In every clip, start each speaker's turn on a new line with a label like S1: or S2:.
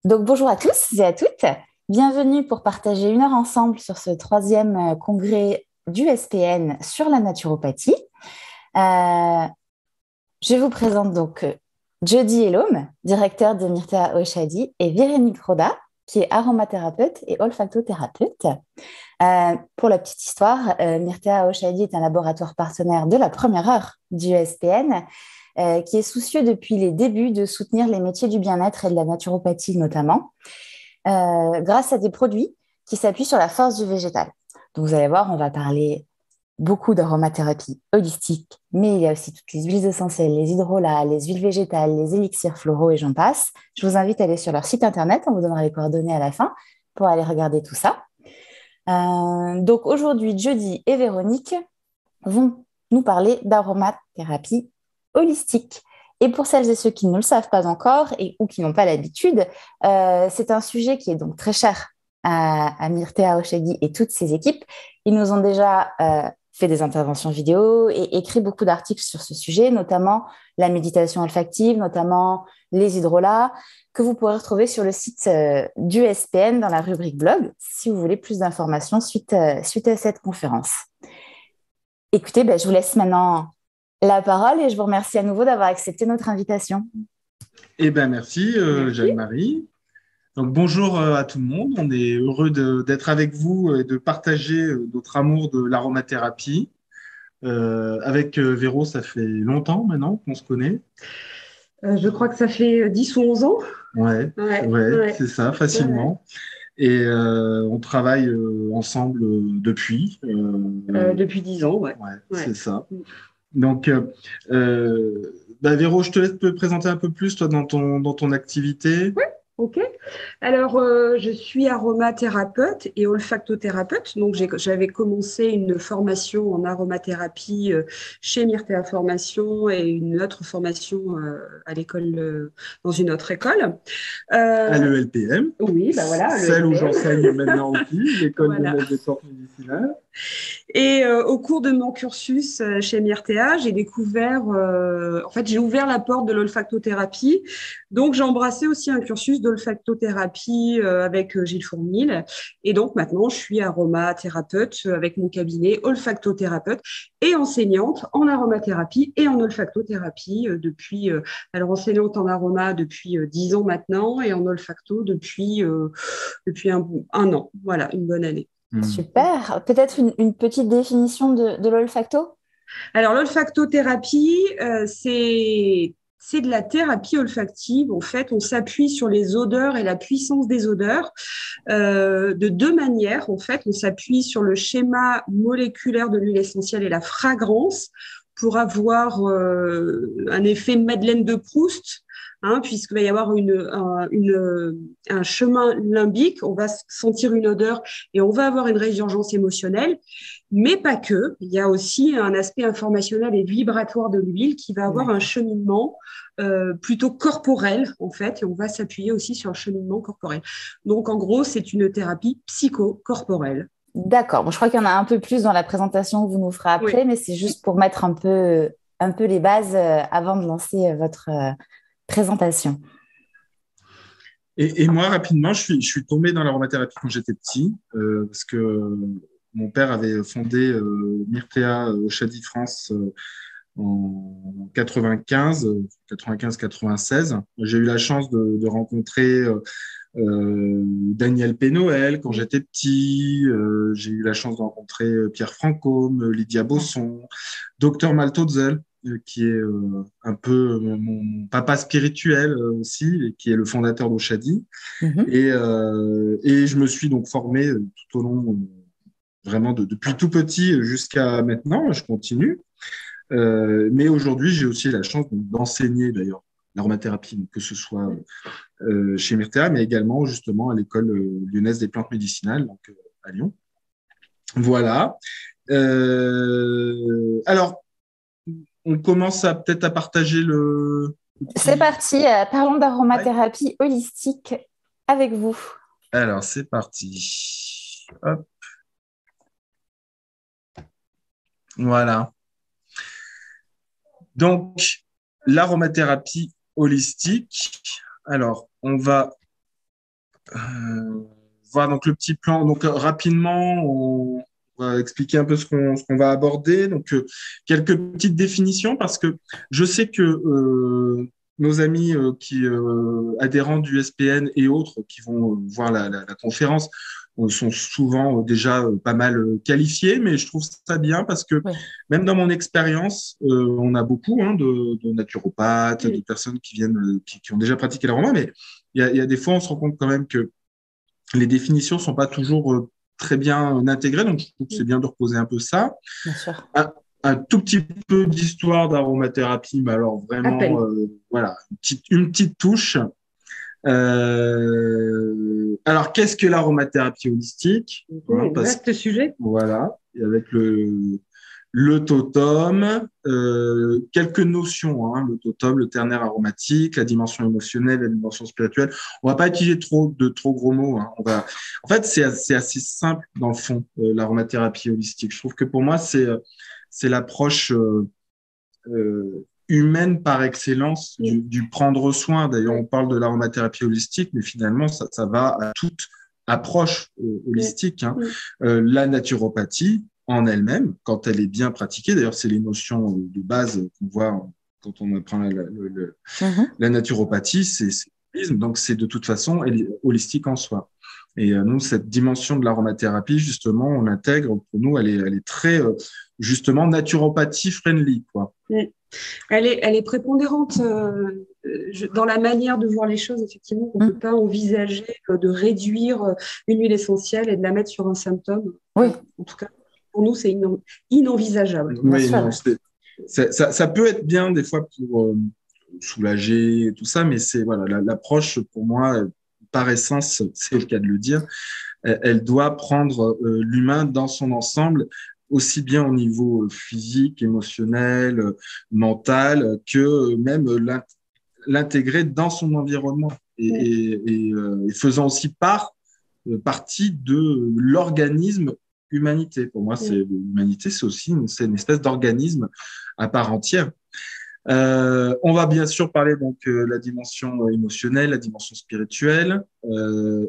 S1: Donc, bonjour à tous et à toutes. Bienvenue pour partager une heure ensemble sur ce troisième congrès du SPN sur la naturopathie. Je vous présente donc Jody Elhomme, directeur de Myrtea Oshadi, et Véronique Roda, qui est aromathérapeute et olfactothérapeute. Pour la petite histoire, Myrtea Oshadi est un laboratoire partenaire de la première heure du SPN, qui est soucieux depuis les débuts de soutenir les métiers du bien-être et de la naturopathie notamment, grâce à des produits qui s'appuient sur la force du végétal. Donc vous allez voir, on va parler beaucoup d'aromathérapie holistique, mais il y a aussi toutes les huiles essentielles, les hydrolats, les huiles végétales, les élixirs floraux et j'en passe. Je vous invite à aller sur leur site internet, on vous donnera les coordonnées à la fin pour aller regarder tout ça. Donc aujourd'hui, Jody et Véronique vont nous parler d'aromathérapie holistique. Et pour celles et ceux qui ne le savent pas encore ou qui n'ont pas l'habitude, c'est un sujet qui est donc très cher à Myrtea Oshadi et toutes ses équipes. Ils nous ont déjà fait des interventions vidéo et écrit beaucoup d'articles sur ce sujet, notamment la méditation olfactive, notamment les hydrolats, que vous pourrez retrouver sur le site du SPN dans la rubrique blog, si vous voulez plus d'informations suite à cette conférence. Écoutez, je vous laisse maintenant la parole et je vous remercie à nouveau d'avoir accepté notre invitation.
S2: Merci, Jeanne-Marie. Donc, bonjour à tout le monde. On est heureux d'être avec vous et de partager notre amour de l'aromathérapie. Avec Véro, ça fait longtemps maintenant qu'on se connaît.
S3: Je crois que ça fait 10 ou 11 ans.
S2: Ouais. C'est ça, facilement. Ouais. Et on travaille ensemble depuis.
S3: Depuis 10 ans, ouais.
S2: C'est ça. Donc, Véro, je te laisse te présenter un peu plus, toi, dans ton activité.
S3: Oui. Ok. Alors, je suis aromathérapeute et olfactothérapeute. Donc, j'avais commencé une formation en aromathérapie chez Myrtea Formation et une autre formation à l'école, dans une autre école.
S2: À l'ELPM.
S3: Oui, voilà.
S2: Celle où j'enseigne maintenant aussi, l'école lyonnaise des plantes médicinales.
S3: Et au cours de mon cursus chez Myrtea, j'ai découvert, j'ai ouvert la porte de l'olfactothérapie. Donc, j'ai embrassé aussi un cursus d'olfactothérapie avec Gilles Fourmil. Et donc, maintenant, je suis aromathérapeute avec mon cabinet olfactothérapeute et enseignante en aromathérapie et en olfactothérapie alors enseignante en aroma depuis 10 ans maintenant et en olfacto depuis un an. Voilà, une bonne année.
S1: Super. Peut-être une petite définition de l'olfacto?
S3: Alors, l'olfactothérapie, c'est de la thérapie olfactive. En fait, on s'appuie sur les odeurs et la puissance des odeurs de deux manières. En fait, on s'appuie sur le schéma moléculaire de l'huile essentielle et la fragrance pour avoir un effet Madeleine de Proust. Puisqu'il va y avoir un chemin limbique, on va sentir une odeur et on va avoir une résurgence émotionnelle, mais pas que. Il y a aussi un aspect informationnel et vibratoire de l'huile qui va avoir un cheminement plutôt corporel, en fait, et on va s'appuyer aussi sur le cheminement corporel. Donc, en gros, c'est une thérapie psychocorporelle.
S1: D'accord. Bon, je crois qu'il y en a un peu plus dans la présentation que vous nous ferez après, mais c'est juste pour mettre un peu les bases avant de lancer votre présentation.
S2: Et moi, rapidement, je suis tombé dans l'aromathérapie quand j'étais petit, parce que mon père avait fondé Myrtea Oshadi France en 95-96. J'ai eu la chance de rencontrer Daniel Pénoël quand j'étais petit. J'ai eu la chance de rencontrer Pierre Francôme, Lydia Bosson, Docteur Maltotzel, qui est un peu mon papa spirituel aussi, et qui est le fondateur d'Oshadi. Et je me suis donc formé tout au long, vraiment depuis tout petit jusqu'à maintenant, je continue. Mais aujourd'hui, j'ai aussi la chance d'enseigner d'ailleurs l'aromathérapie, que ce soit chez Myrtea, mais également justement à l'école lyonnaise des plantes médicinales, donc à Lyon. Voilà. Alors, on commence peut-être à partager le...
S1: C'est parti, parlons d'aromathérapie holistique avec vous.
S2: Alors, c'est parti. Hop. Voilà. Donc, l'aromathérapie holistique. Alors, on va Voilà, donc le petit plan. Donc rapidement, on va expliquer un peu ce qu'on va aborder. Donc quelques petites définitions parce que je sais que nos amis qui adhérents du SPN et autres qui vont voir la conférence sont souvent déjà pas mal qualifiés, mais je trouve ça bien parce que
S1: Oui.
S2: même dans mon expérience, on a beaucoup de naturopathes, de personnes qui viennent, qui ont déjà pratiqué l'aroma, mais il y a des fois, on se rend compte quand même que les définitions sont pas toujours très bien intégrées, donc je trouve que c'est bien de reposer un peu ça.
S1: Bien sûr.
S2: Un tout petit peu d'histoire d'aromathérapie, mais alors
S3: À peine.
S2: vraiment, voilà, une petite touche. Alors, qu'est-ce que l'aromathérapie holistique? Hein,
S3: Vaste sujet.
S2: voilà, et avec le totem, quelques notions, hein, le totem, le ternaire aromatique, la dimension émotionnelle, la dimension spirituelle. On va pas utiliser de trop gros mots. Hein. En fait, c'est assez simple dans le fond, l'aromathérapie holistique. Je trouve que pour moi, c'est l'approche humaine par excellence du prendre soin. D'ailleurs, on parle de l'aromathérapie holistique, mais finalement, ça va à toute approche holistique. Hein. La naturopathie, en elle-même, quand elle est bien pratiquée, d'ailleurs, c'est les notions de base qu'on voit quand on apprend la naturopathie, c'est l'holisme, donc c'est de toute façon holistique en soi. Et nous, cette dimension de l'aromathérapie, justement, on l'intègre, pour nous, elle est très, justement, naturopathie friendly, quoi.
S3: Elle est prépondérante dans la manière de voir les choses. Effectivement, on ne peut pas envisager de réduire une huile essentielle et de la mettre sur un symptôme.
S1: Oui.
S3: En tout cas, pour nous, c'est inenvisageable.
S2: Oui, non, ça peut être bien des fois pour soulager et tout ça, mais c'est voilà, l'approche pour moi, par essence, c'est le cas de le dire, elle doit prendre l'humain dans son ensemble, aussi bien au niveau physique, émotionnel, mental, que même l'intégrer dans son environnement et faisant aussi partie de l'organisme humanité. Pour moi, l'humanité, c'est une espèce d'organisme à part entière. On va bien sûr parler donc la dimension émotionnelle, la dimension spirituelle,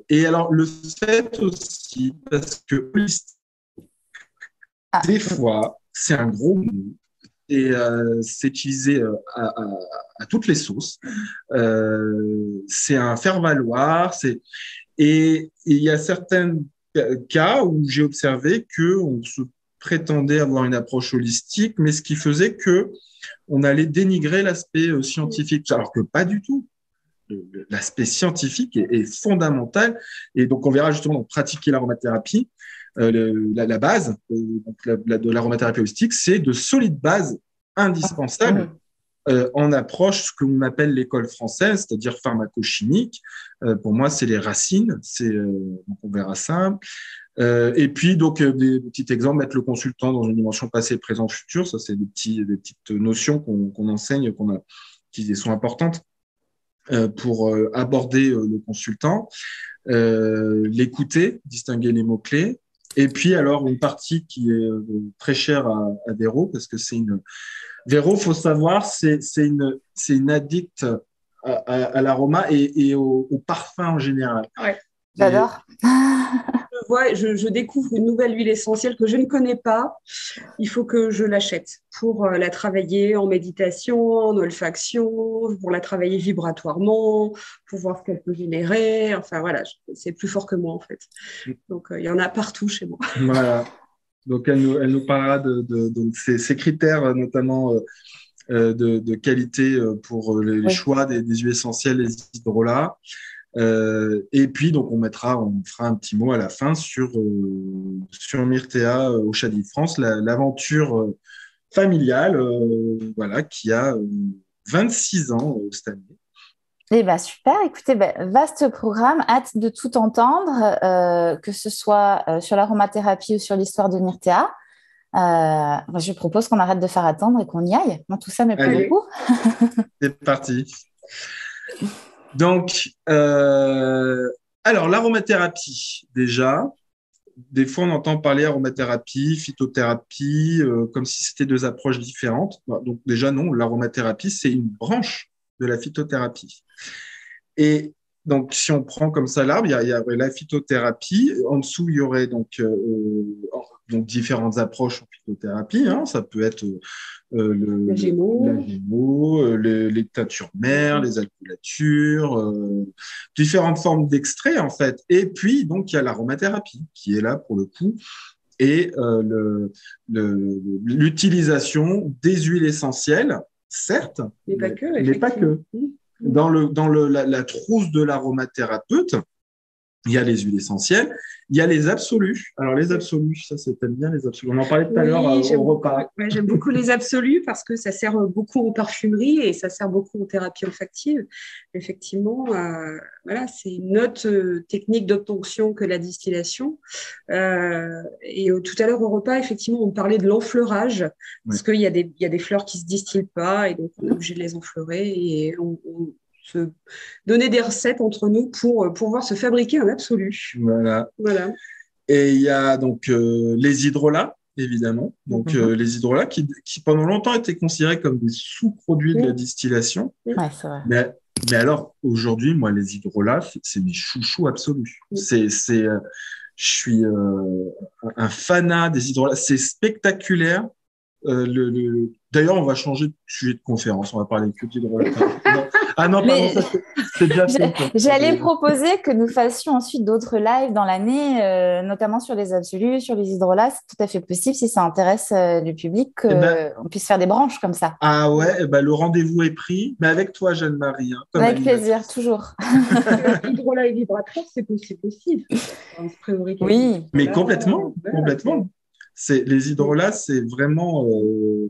S2: et alors le fait aussi parce que des fois c'est un gros mot et c'est utilisé à toutes les sauces. C'est un faire-valoir, et il y a certains cas où j'ai observé que on se prétendait avoir une approche holistique, mais ce qui faisait que on allait dénigrer l'aspect scientifique, alors que pas du tout. L'aspect scientifique est fondamental, et donc on verra justement dans pratiquer l'aromathérapie. La base de l'aromathérapie holistique, c'est de solides bases indispensables en approche, ce que l'on appelle l'école française, c'est-à-dire pharmacochimique. Pour moi, c'est les racines. Donc on verra ça. Et puis, donc, des petits exemples, mettre le consultant dans une dimension passé, présent, futur. Ça, c'est des petites notions qu'on enseigne, qui sont importantes pour aborder le consultant, l'écouter, distinguer les mots-clés. Et puis, alors, une partie qui est très chère à Véro, parce que Véro, faut savoir, c'est une addicte à l'aroma et au parfum en général.
S3: Ouais.
S1: J'adore.
S3: Je découvre une nouvelle huile essentielle que je ne connais pas. Il faut que je l'achète pour la travailler en méditation, en olfaction, pour la travailler vibratoirement, pour voir ce qu'elle peut générer. Enfin voilà, c'est plus fort que moi en fait. Donc il y en a partout chez moi.
S2: Voilà. Donc elle nous parlera de ces critères, notamment de qualité pour les choix des huiles essentielles, les hydrolats. Et puis, donc, on fera un petit mot à la fin sur Myrtea au Châdie France, l'aventure familiale, voilà, qui a 26 ans cette année.
S1: Eh ben, super, écoutez, vaste programme, hâte de tout entendre, que ce soit sur l'aromathérapie ou sur l'histoire de Myrtea. Je propose qu'on arrête de faire attendre et qu'on y aille. Moi, tout ça me plaît beaucoup.
S2: C'est parti. Donc, alors, l'aromathérapie, déjà, des fois, on entend parler aromathérapie, phytothérapie, comme si c'était deux approches différentes. Donc, déjà, non, l'aromathérapie, c'est une branche de la phytothérapie. Et Donc, si on prend comme ça l'arbre, il y aurait la phytothérapie. En dessous, il y aurait donc différentes approches en phytothérapie. Hein. Ça peut être
S3: La Gémeaux.
S2: la Gémeaux, les teintures mères, les alcoolatures, différentes formes d'extraits, en fait. Et puis, donc, il y a l'aromathérapie qui est là pour le coup. Et l'utilisation des huiles essentielles, certes, mais pas que. Dans la trousse de l'aromathérapeute, il y a les huiles essentielles, il y a les absolus. Alors, les absolus, ça, t'aimes bien les absolus. On en parlait tout à l'heure au repas.
S3: Ouais, j'aime beaucoup les absolus parce que ça sert beaucoup en parfumerie et ça sert beaucoup en thérapie olfactive. Effectivement, voilà, c'est une autre technique d'obtention que la distillation. Et tout à l'heure au repas, effectivement, on parlait de l'enfleurage parce qu'il y a des fleurs qui ne se distillent pas et donc on est obligé de les enfleurer et on se donner des recettes entre nous pour pouvoir se fabriquer un absolu.
S2: Voilà. Et il y a donc les hydrolats, évidemment. Donc les hydrolats qui pendant longtemps étaient considérés comme des sous-produits de la distillation.
S1: Ouais, c'est vrai.
S2: Mais alors aujourd'hui, moi, les hydrolats, c'est mes chouchous absolus. Je suis un fanat des hydrolats. C'est spectaculaire. D'ailleurs, on va changer de sujet de conférence. On va parler que d'hydrolat. Ah non, pardon, c'est déjà fait.
S1: J'allais proposer que nous fassions ensuite d'autres lives dans l'année, notamment sur les absolus, sur les hydrolats. C'est tout à fait possible si ça intéresse le public, qu'on puisse faire des branches comme ça.
S2: Ah ouais, le rendez-vous est pris, mais avec toi, Jeanne-Marie. Hein,
S1: avec plaisir, toujours.
S3: Hydrolat et vibrateur, c'est possible.
S1: Oui.
S2: Mais complètement. Les hydrolats, c'est vraiment...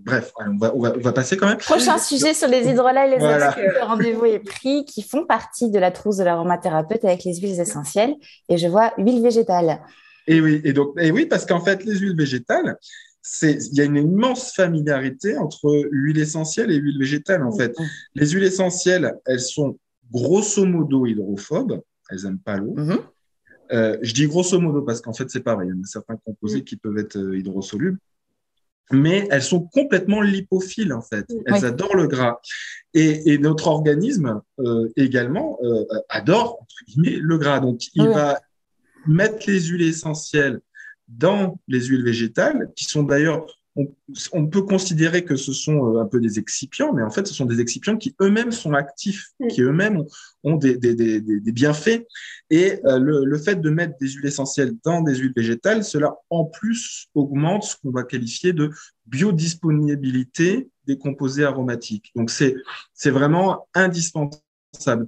S2: Bref, on va passer quand même.
S1: Prochain sujet sur les hydrolats et les absolus. Le rendez-vous est pris, qui font partie de la trousse de l'aromathérapeute avec les huiles essentielles. Et je vois huile végétale.
S2: Et oui, parce qu'en fait, les huiles végétales, il y a une immense familiarité entre huile essentielle et huile végétale, en fait. Les huiles essentielles, elles sont grosso modo hydrophobes. Elles n'aiment pas l'eau. Je dis grosso modo parce qu'en fait, c'est pareil. Il y a certains composés qui peuvent être hydrosolubles, mais elles sont complètement lipophiles, en fait. Elles adorent le gras. Et notre organisme également adore, entre guillemets, le gras. Donc, il va mettre les huiles essentielles dans les huiles végétales, qui sont d'ailleurs... On peut considérer que ce sont un peu des excipients, mais en fait, ce sont des excipients qui eux-mêmes sont actifs, qui eux-mêmes ont des bienfaits. Et le fait de mettre des huiles essentielles dans des huiles végétales, cela en plus augmente ce qu'on va qualifier de biodisponibilité des composés aromatiques. Donc, c'est vraiment indispensable.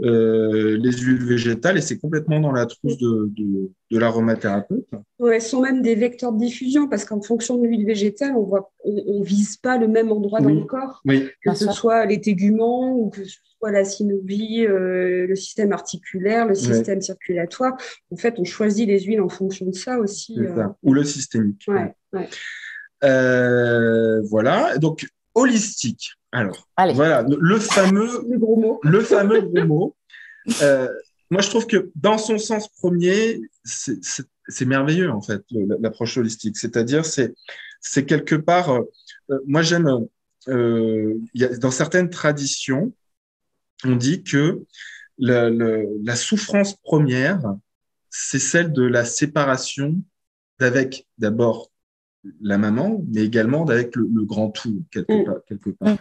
S2: Les huiles végétales, et c'est complètement dans la trousse de l'aromathérapeute.
S3: Ouais, elles sont même des vecteurs de diffusion parce qu'en fonction de l'huile végétale, on vise pas le même endroit dans le corps, que ce soit les téguments ou que ce soit la synovie, le système articulaire, le système circulatoire. En fait, on choisit les huiles en fonction de ça aussi.
S2: Ça. Ou le systémique. Voilà, donc holistique. Alors, voilà, le fameux gros mot. Moi, je trouve que dans son sens premier, c'est merveilleux, en fait, l'approche holistique. C'est-à-dire, c'est quelque part... moi, j'aime... dans certaines traditions, on dit que la souffrance première, c'est celle de la séparation d'avec, d'abord, la maman, mais également avec le grand tout, quelque part.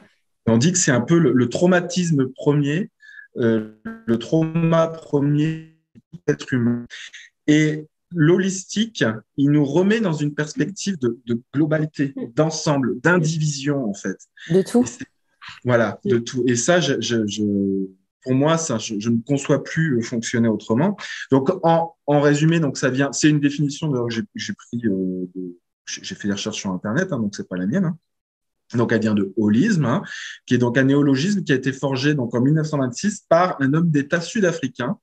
S2: Et on dit que c'est un peu le traumatisme premier, le trauma premier de l'être humain. Et l'holistique, il nous remet dans une perspective de globalité, d'ensemble, d'indivision, en fait.
S1: De tout.
S2: Voilà, de tout. Et ça, pour moi, ça, je ne conçois plus fonctionner autrement. Donc, en résumé, donc ça vient, c'est une définition que j'ai pris, j'ai fait des recherches sur Internet, hein, donc c'est pas la mienne. Hein. Donc, elle vient de holisme, hein, qui est donc un néologisme qui a été forgé donc en 1926 par un homme d'État sud-africain,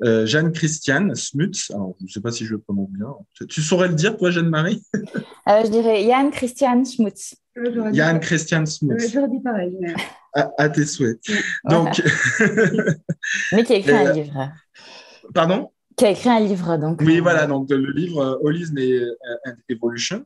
S2: Jan Christian Smuts. Alors, je ne sais pas si je le prononce bien. Tu saurais le dire, toi, Jeanne-Marie?
S1: Je dirais Jan Christian Smuts.
S2: Jan Christian Smuts.
S3: J'aurais dit pareil. Mais...
S2: À tes souhaits. Donc...
S1: Mais qui a écrit un livre.
S2: Pardon?
S1: Qui a écrit un livre, donc.
S2: Oui, voilà, donc le livre Holism and Evolution.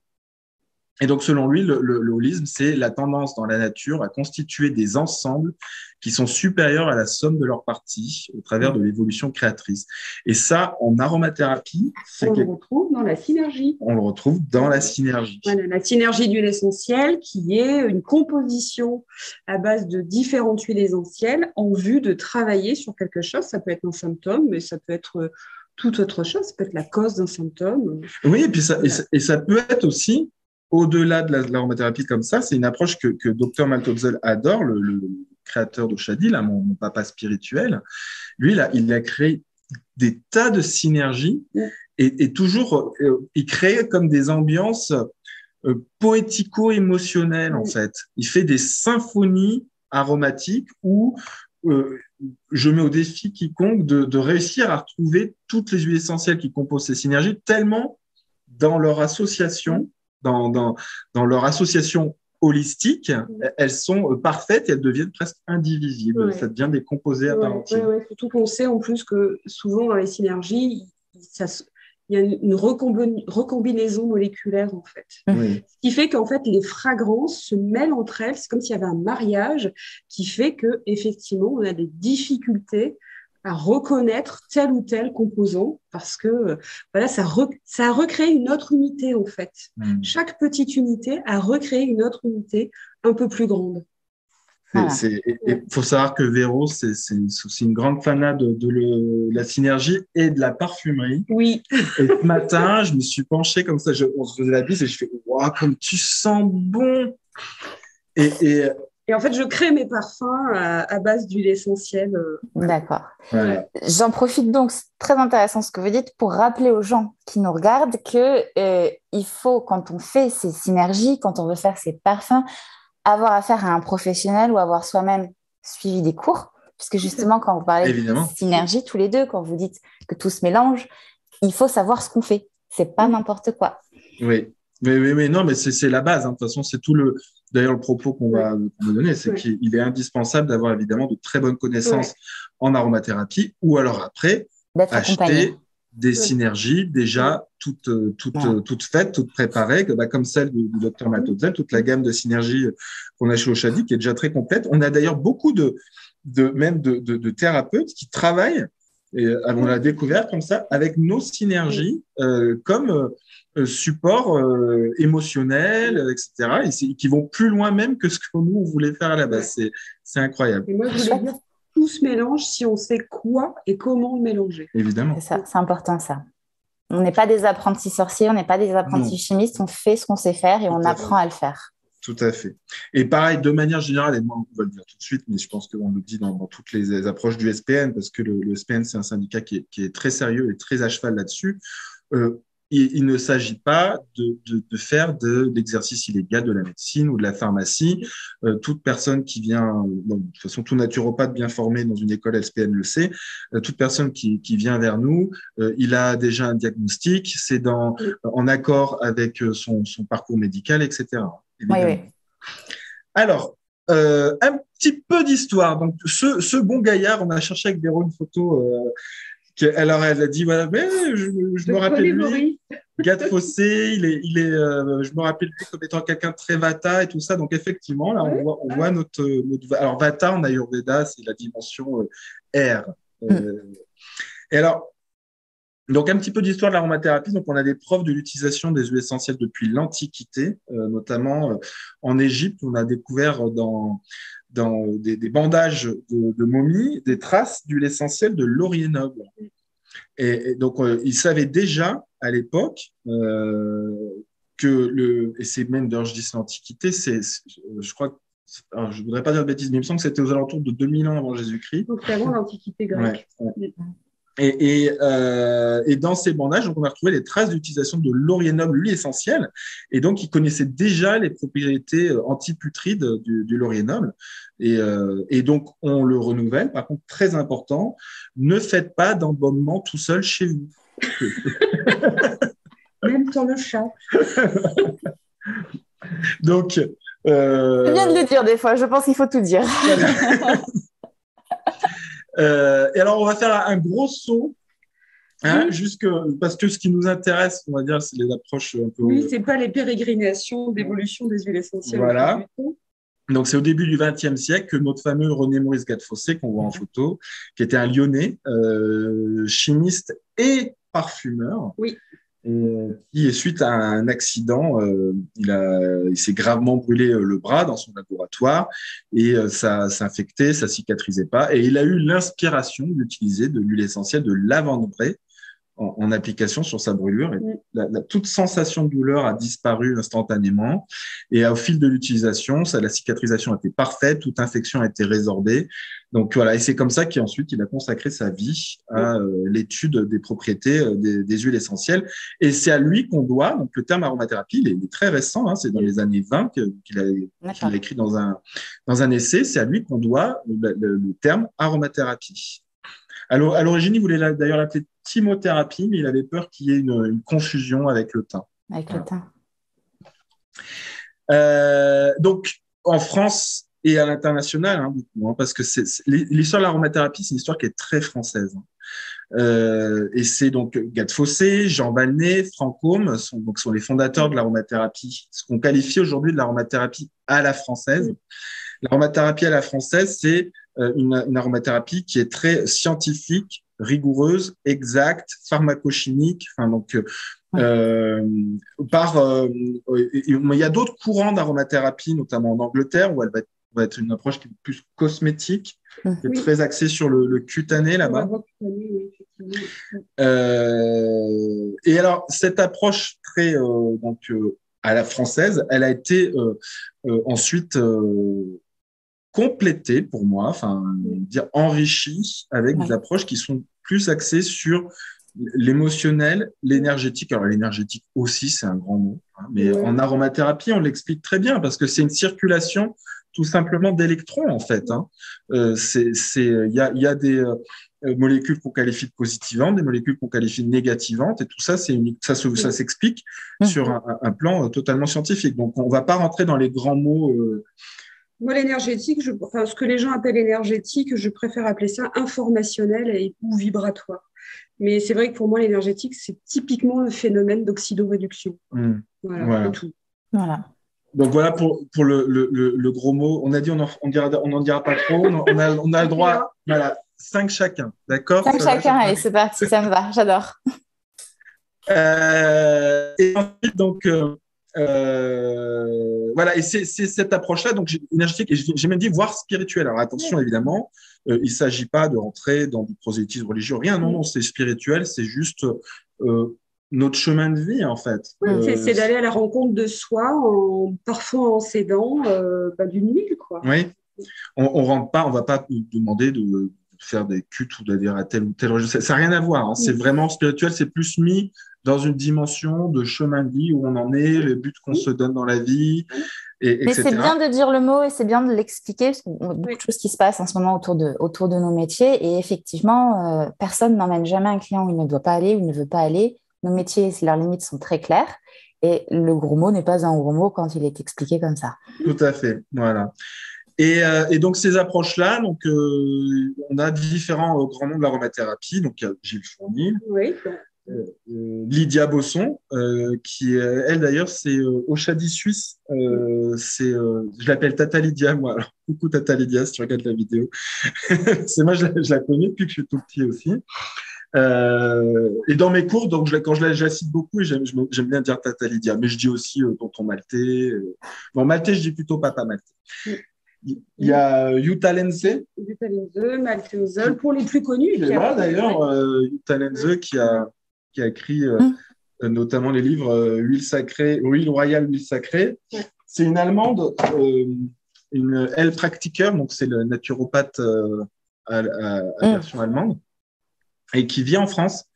S2: Et donc, selon lui, le holisme, c'est la tendance dans la nature à constituer des ensembles qui sont supérieurs à la somme de leurs parties au travers de l'évolution créatrice. Et ça, en aromathérapie,
S3: on le retrouve dans la synergie.
S2: On le retrouve dans la synergie.
S3: Voilà, la synergie d'huile essentielle, qui est une composition à base de différentes huiles essentielles en vue de travailler sur quelque chose. Ça peut être un symptôme, mais ça peut être toute autre chose. Ça peut être la cause d'un symptôme.
S2: Oui, et puis ça peut être aussi, au-delà de l'aromathérapie comme ça, c'est une approche que Dr Maltodzel adore, le créateur d'Oshadi, là, mon papa spirituel. Lui, il a créé des tas de synergies et toujours, il crée comme des ambiances poético-émotionnelles, en fait. Il fait des symphonies aromatiques où je mets au défi quiconque de réussir à retrouver toutes les huiles essentielles qui composent ces synergies, tellement dans leur association, dans leur association holistique, elles sont parfaites et elles deviennent presque indivisibles. Ouais. Ça devient des composés à part entière.
S3: Ouais. Surtout qu'on sait en plus que souvent dans les synergies, il y a une recombinaison moléculaire en fait. Oui. Ce qui fait qu'en fait les fragrances se mêlent entre elles. C'est comme s'il y avait un mariage qui fait que effectivement on a des difficultés à reconnaître tel ou tel composant parce que voilà, ça a recréé une autre unité en fait. Chaque petite unité a recréé une autre unité un peu plus grande.
S2: Il faut savoir que Véro, c'est aussi une grande fanade de la synergie et de la parfumerie.
S3: Oui.
S2: Et ce matin, je me suis penchée comme ça, on se faisait la bise et je fais « Waouh, comme tu sens bon !»
S3: Et en fait, je crée mes parfums à base d'huile essentielle.
S1: D'accord. Ouais. J'en profite donc, c'est très intéressant ce que vous dites, pour rappeler aux gens qui nous regardent qu'il faut, quand on fait ces synergies, quand on veut faire ces parfums, avoir affaire à un professionnel ou avoir soi-même suivi des cours. Puisque justement, quand vous parlez de synergie, tous les deux, quand vous dites que tout se mélange, il faut savoir ce qu'on fait. C'est pas n'importe quoi.
S2: Oui. Mais non, mais c'est la base. Hein. De toute façon, c'est d'ailleurs le propos qu'on va donner, c'est qu'il est indispensable d'avoir évidemment de très bonnes connaissances en aromathérapie ou alors après acheter des synergies déjà toutes faites, toutes préparées, comme celle du Dr Maltodzel, toute la gamme de synergies qu'on a chez Oshadi qui est déjà très complète. On a d'ailleurs beaucoup de thérapeutes qui travaillent, et on l'a découvert comme ça, avec nos synergies comme support émotionnel, etc. Et qui vont plus loin même que ce que nous, on voulait faire à la base. C'est incroyable.
S3: Et moi, je voulais dire, tout se mélange si on sait quoi et comment le mélanger.
S2: Évidemment.
S1: C'est important, ça. On n'est pas des apprentis sorciers, on n'est pas des apprentis chimistes, on fait ce qu'on sait faire et on apprend à le faire.
S2: Tout à fait. Et pareil, de manière générale, et moi, on va le dire tout de suite, mais je pense qu'on le dit dans toutes les approches du SPN, parce que le SPN, c'est un syndicat qui est très sérieux et très à cheval là-dessus. Il ne s'agit pas de faire de l'exercice illégal de la médecine ou de la pharmacie. Toute personne qui vient, de toute façon, tout naturopathe bien formé dans une école SPN le sait, toute personne qui vient vers nous, il a déjà un diagnostic, c'est en accord avec son parcours médical, etc.
S1: Oui.
S2: Alors, un petit peu d'histoire. Donc, ce bon gaillard, on a cherché avec Véro une photo. Alors, elle a dit, voilà, mais je me rappelle lui, gars de Fossé, je me rappelle lui comme étant quelqu'un de très Vata et tout ça. Donc, effectivement, là, on voit notre. Alors, Vata en Ayurveda, c'est la dimension R. Et alors, donc, un petit peu d'histoire de l'aromathérapie. Donc, on a des preuves de l'utilisation des huiles essentielles depuis l'Antiquité, notamment en Égypte. On a découvert dans des bandages de momies des traces d'huile essentielle de laurier noble. Et donc, ils savaient déjà à l'époque et c'est même, d'ailleurs, je dis c'est l'Antiquité, je crois, alors, je ne voudrais pas dire de bêtises, mais il me semble que c'était aux alentours de 2000 ans avant Jésus-Christ.
S3: Donc, c'est avant l'Antiquité grecque.
S2: Ouais. Et dans ces bandages, donc, on a retrouvé les traces d'utilisation de laurier noble, l'huile essentielle. Et donc, ils connaissaient déjà les propriétés antiputrides du laurier noble. Et donc, on le renouvelle. Par contre, très important, ne faites pas d'embaumement tout seul chez vous.
S3: Même sur le chat.
S2: Donc,
S1: je viens de le dire des fois, je pense qu'il faut tout dire.
S2: Et alors, on va faire un gros saut Hein, parce que ce qui nous intéresse, on va dire, c'est les approches un peu.
S3: Oui, c'est pas les pérégrinations d'évolution des huiles essentielles.
S2: Voilà. Donc, c'est au début du XXe siècle que notre fameux René-Maurice Gattefossé, qu'on voit en photo, qui était un Lyonnais, chimiste et parfumeur,
S3: oui.
S2: Qui, suite à un accident, il s'est gravement brûlé le bras dans son laboratoire et ça s'infectait, ça cicatrisait pas. Et il a eu l'inspiration d'utiliser de l'huile essentielle de lavande-vraie en application sur sa brûlure. Et toute sensation de douleur a disparu instantanément. Et au fil de l'utilisation, la cicatrisation était parfaite, toute infection a été résorbée. Donc voilà, et c'est comme ça qu'ensuite il a consacré sa vie à l'étude des propriétés des huiles essentielles. Et c'est à lui qu'on doit, donc le terme aromathérapie, il est très récent, hein, c'est dans les années 20 qu'il a écrit dans un essai, c'est à lui qu'on doit le terme aromathérapie. À l'origine, il voulait d'ailleurs l'appeler thymothérapie, mais il avait peur qu'il y ait une confusion avec le thym.
S1: Avec le thym.
S2: Donc, en France et à l'international, hein, beaucoup, hein, parce que l'histoire de l'aromathérapie, c'est une histoire qui est très française. Et c'est donc Gattefossé, Jean Valnet, Franck Aume sont les fondateurs de l'aromathérapie, ce qu'on qualifie aujourd'hui de l'aromathérapie à la française. L'aromathérapie à la française, c'est une aromathérapie qui est très scientifique, rigoureuse, exacte, pharmacochimique. Enfin, donc, il y a d'autres courants d'aromathérapie, notamment en Angleterre, où elle va être une approche qui est plus cosmétique, qui est très axée sur le cutané là-bas. Et alors, cette approche très à la française, elle a été ensuite complétée pour moi, dire enrichie avec des approches qui sont plus axées sur l'émotionnel, l'énergétique. Alors l'énergétique aussi, c'est un grand mot, hein, mais en aromathérapie, on l'explique très bien parce que c'est une circulation tout simplement d'électrons en fait. Hein. Il y a des molécules qu'on qualifie de positivantes, des molécules qu'on qualifie de négativantes, et tout ça, ça s'explique sur un plan totalement scientifique. Donc, on ne va pas rentrer dans les grands mots.
S3: Moi, l'énergétique, ce que les gens appellent énergétique, je préfère appeler ça informationnel ou vibratoire. Mais c'est vrai que pour moi, l'énergétique, c'est typiquement le phénomène d'oxydoréduction. Voilà. Tout.
S1: Voilà.
S2: Donc voilà pour le gros mot. On a dit on n'en dira pas trop. On a le droit. Voilà, 5 chacun. D'accord ?
S1: 5 chacun, allez, c'est parti, ça me va, j'adore.
S2: Et ensuite, donc, voilà, et c'est cette approche-là, donc énergétique, et j'ai même dit voire spirituelle. Alors attention, évidemment, il ne s'agit pas de rentrer dans du prosélytisme religieux, rien, non, c'est spirituel, c'est juste notre chemin de vie, en fait.
S3: C'est d'aller à la rencontre de soi, parfois en s'aidant d'une huile, quoi.
S2: Oui, on rentre pas, on va pas nous demander de faire des cultes ou d'adhérer à tel ou tel religion. Ça n'a rien à voir, hein. C'est vraiment spirituel, c'est plus mis dans une dimension de chemin de vie où on en est, les buts qu'on se donne dans la vie, etc.
S1: Mais c'est bien de dire le mot et c'est bien de l'expliquer, parce qu'il y a beaucoup de choses qui se passent en ce moment autour de nos métiers. Et effectivement, personne n'emmène jamais un client où il ne doit pas aller, où il ne veut pas aller. Nos métiers, leurs limites sont très claires. Et le gros mot n'est pas un gros mot quand il est expliqué comme ça.
S2: Tout à fait, voilà. Et donc, ces approches-là, donc, on a différents grands noms de l'aromathérapie. Donc, il y a Gilles Fournier.
S3: Oui.
S2: Lydia Bosson, qui elle d'ailleurs c'est Oshadi suisse, je l'appelle Tata Lydia moi. Alors, coucou Tata Lydia si tu regardes la vidéo. C'est moi je la connais depuis que je suis tout petit aussi. Et dans mes cours, donc quand je la cite beaucoup, j'aime bien dire Tata Lydia, mais je dis aussi tonton Maltais. Bon Maltais je dis plutôt papa Maltais. Il y a Jutta Lenze.
S3: Jutta Lenze, Malte Ozel, pour les plus connus.
S2: Et là d'ailleurs, Jutta Lenze qui a écrit notamment les livres Huile royale, huile sacrée. Ouais. C'est une Allemande, une Heilpraktiker, donc c'est le naturopathe à version allemande, et qui vit en France,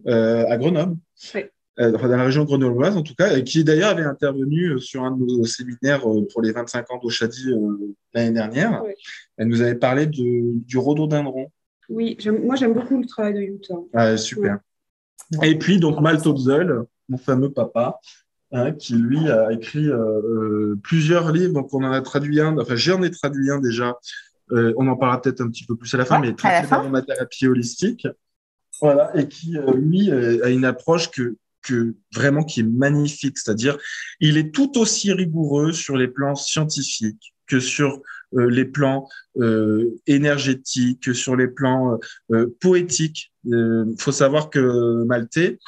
S2: à Grenoble, dans la région grenobloise en tout cas, et qui d'ailleurs avait intervenu sur un de nos séminaires pour les 25 ans d'Oshadi l'année dernière. Ouais. Elle nous avait parlé du rhododendron.
S3: Oui, moi j'aime beaucoup le travail de Jutta.
S2: Ah, super. Ouais. Et puis, donc, Malte Ozel, mon fameux papa, hein, qui, lui, a écrit plusieurs livres. Donc, on en a traduit un, enfin, j'en ai traduit un déjà. On en parlera peut-être un petit peu plus à la fin, mais traité d'aromathérapie holistique. Voilà, et qui, lui, a une approche vraiment qui est magnifique. C'est-à-dire, il est tout aussi rigoureux sur les plans scientifiques que sur les plans énergétiques, que sur les plans poétiques. Il faut savoir que Maltais,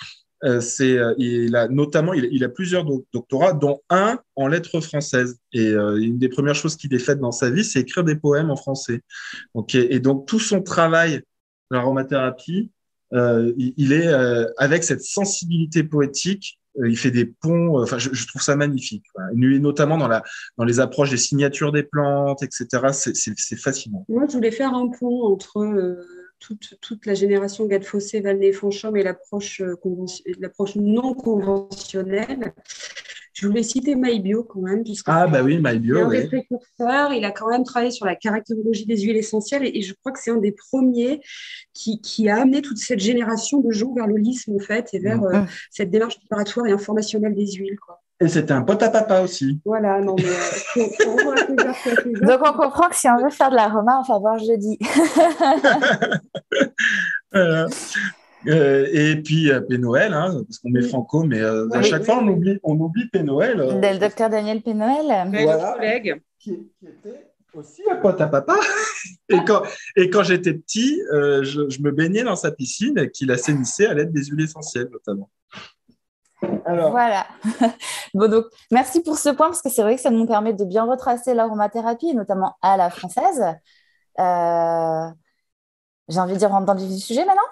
S2: il a notamment, il a plusieurs doctorats, dont un en lettres françaises. Et une des premières choses qu'il ait faites dans sa vie, c'est écrire des poèmes en français. Donc, et donc, tout son travail, l'aromathérapie, il est avec cette sensibilité poétique, il fait des ponts. Enfin, je trouve ça magnifique. Voilà. Et notamment dans les approches des signatures des plantes, etc. C'est fascinant.
S3: Moi, je voulais faire un pont entre toute la génération Gade-Fossé, Valnet-Fanchon et l'approche non conventionnelle. Je voulais citer Maïbio quand même.
S2: Bah oui, Maïbio,
S3: un des précurseurs. Il a quand même travaillé sur la caractérologie des huiles essentielles et je crois que c'est un des premiers qui a amené toute cette génération de gens vers l'holisme, en fait, et vers cette démarche préparatoire et informationnelle des huiles, quoi.
S2: Et c'était un pote à papa aussi.
S3: Voilà, non, mais
S1: donc on comprend que si on veut faire de l'aroma, on va voir jeudi.
S2: Et puis Pénoël, hein, parce qu'on met Franco, mais à chaque fois on oublie Pénoël.
S1: Le docteur Daniel Pénoël.
S3: Voilà, collègue.
S2: Qui était aussi un pote à papa. et quand j'étais petit, je me baignais dans sa piscine qu'il assainissait à l'aide des huiles essentielles notamment.
S1: Alors. Voilà. Bon, donc, merci pour ce point, parce que c'est vrai que ça nous permet de bien retracer l'aromathérapie, notamment à la française. J'ai envie de dire, on rentre dans le vif du sujet maintenant.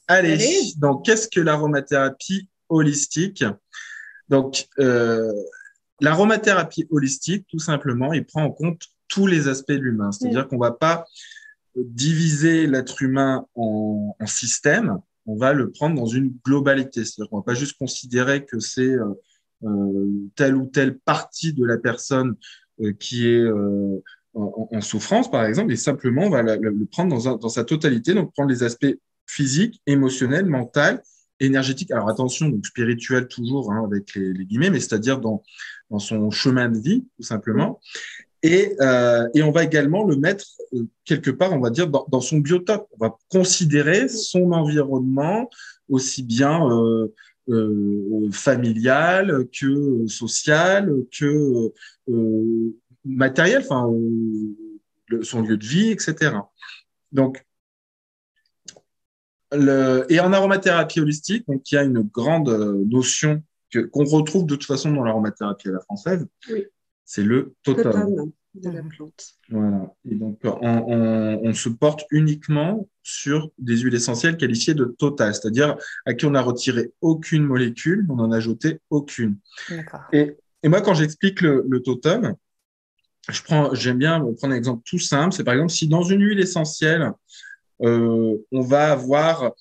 S2: Allez. Donc, qu'est-ce que l'aromathérapie holistique? Donc, l'aromathérapie holistique, tout simplement, il prend en compte tous les aspects de l'humain. C'est-à-dire qu'on ne va pas diviser l'être humain en systèmes, on va le prendre dans une globalité. C'est-à-dire qu'on ne va pas juste considérer que c'est telle ou telle partie de la personne qui est en souffrance, par exemple, et simplement, on va le prendre dans sa totalité, donc prendre les aspects physiques, émotionnels, mentaux, énergétiques. Alors attention, donc spirituel toujours, hein, avec les guillemets, mais c'est-à-dire dans son chemin de vie, tout simplement. Et on va également le mettre quelque part, on va dire, dans son biotope. On va considérer son environnement aussi bien familial que social, que matériel, enfin son lieu de vie, etc. Donc, et en aromathérapie holistique, donc il y a une grande notion qu'on retrouve de toute façon dans l'aromathérapie à la française.
S3: Oui.
S2: C'est le totem
S3: de la plante.
S2: Voilà. Et donc, on se porte uniquement sur des huiles essentielles qualifiées de totales, c'est-à-dire à qui on n'a retiré aucune molécule, on n'en a ajouté aucune.
S1: D'accord.
S2: Et moi, quand j'explique le totem, j'aime bien prendre un exemple tout simple. C'est par exemple, si dans une huile essentielle, on va avoir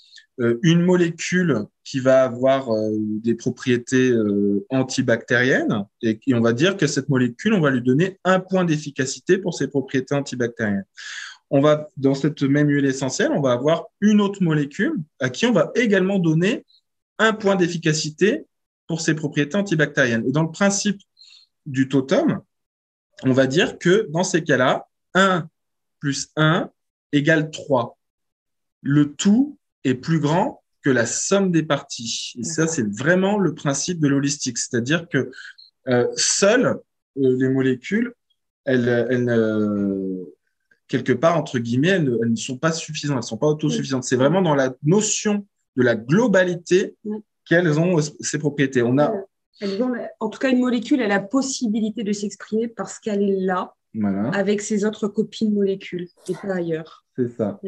S2: une molécule qui va avoir des propriétés antibactériennes et on va dire que cette molécule, on va lui donner un point d'efficacité pour ses propriétés antibactériennes. Dans cette même huile essentielle, on va avoir une autre molécule à qui on va également donner un point d'efficacité pour ses propriétés antibactériennes. Et dans le principe du totem, on va dire que dans ces cas-là, 1 plus 1 égale 3. Le tout est plus grand que la somme des parties. Et ça, c'est vraiment le principe de l'holistique. C'est-à-dire que seules les molécules, quelque part, entre guillemets, elles ne sont pas suffisantes, elles ne sont pas autosuffisantes. C'est vraiment dans la notion de la globalité qu'elles ont ces propriétés.
S3: En tout cas, une molécule a la possibilité de s'exprimer parce qu'elle est là, avec ses autres copines molécules, et pas ailleurs.
S2: C'est ça.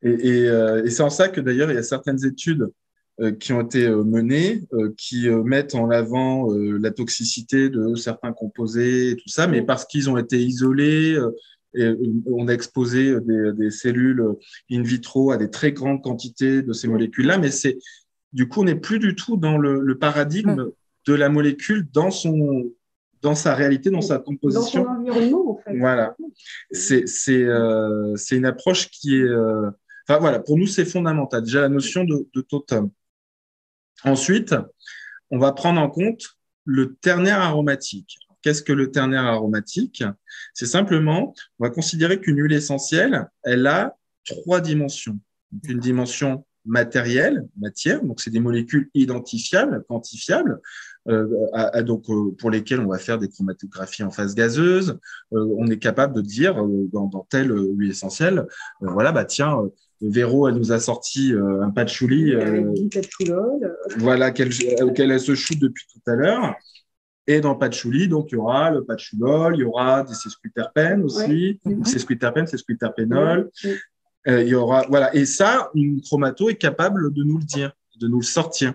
S2: Et c'est en ça que d'ailleurs, il y a certaines études qui ont été menées, qui mettent en avant la toxicité de certains composés et tout ça, mais parce qu'ils ont été isolés, et on a exposé des cellules in vitro à des très grandes quantités de ces molécules-là, mais du coup, on n'est plus du tout dans le paradigme de la molécule dans sa réalité, dans sa composition.
S3: Dans son environnement, en fait.
S2: Voilà. C'est une approche qui est... Enfin, voilà, pour nous, c'est fondamental. Déjà, la notion de totem. Ensuite, on va prendre en compte le ternaire aromatique. Qu'est-ce que le ternaire aromatique? C'est simplement, on va considérer qu'une huile essentielle, elle a 3 dimensions. Donc, une dimension matérielles, matière, donc c'est des molécules identifiables, quantifiables, pour lesquelles on va faire des chromatographies en phase gazeuse. On est capable de dire dans telle huile essentielle, Véro, elle nous a sorti un patchouli, voilà, auquel elle se shoot depuis tout à l'heure. Et dans le patchouli, donc il y aura le patchoulol, il y aura des sesquiterpènes aussi, sesquiterpènes, sesquiterpénol. Il y aura, voilà. Et ça, une chromato est capable de nous le dire, de nous le sortir.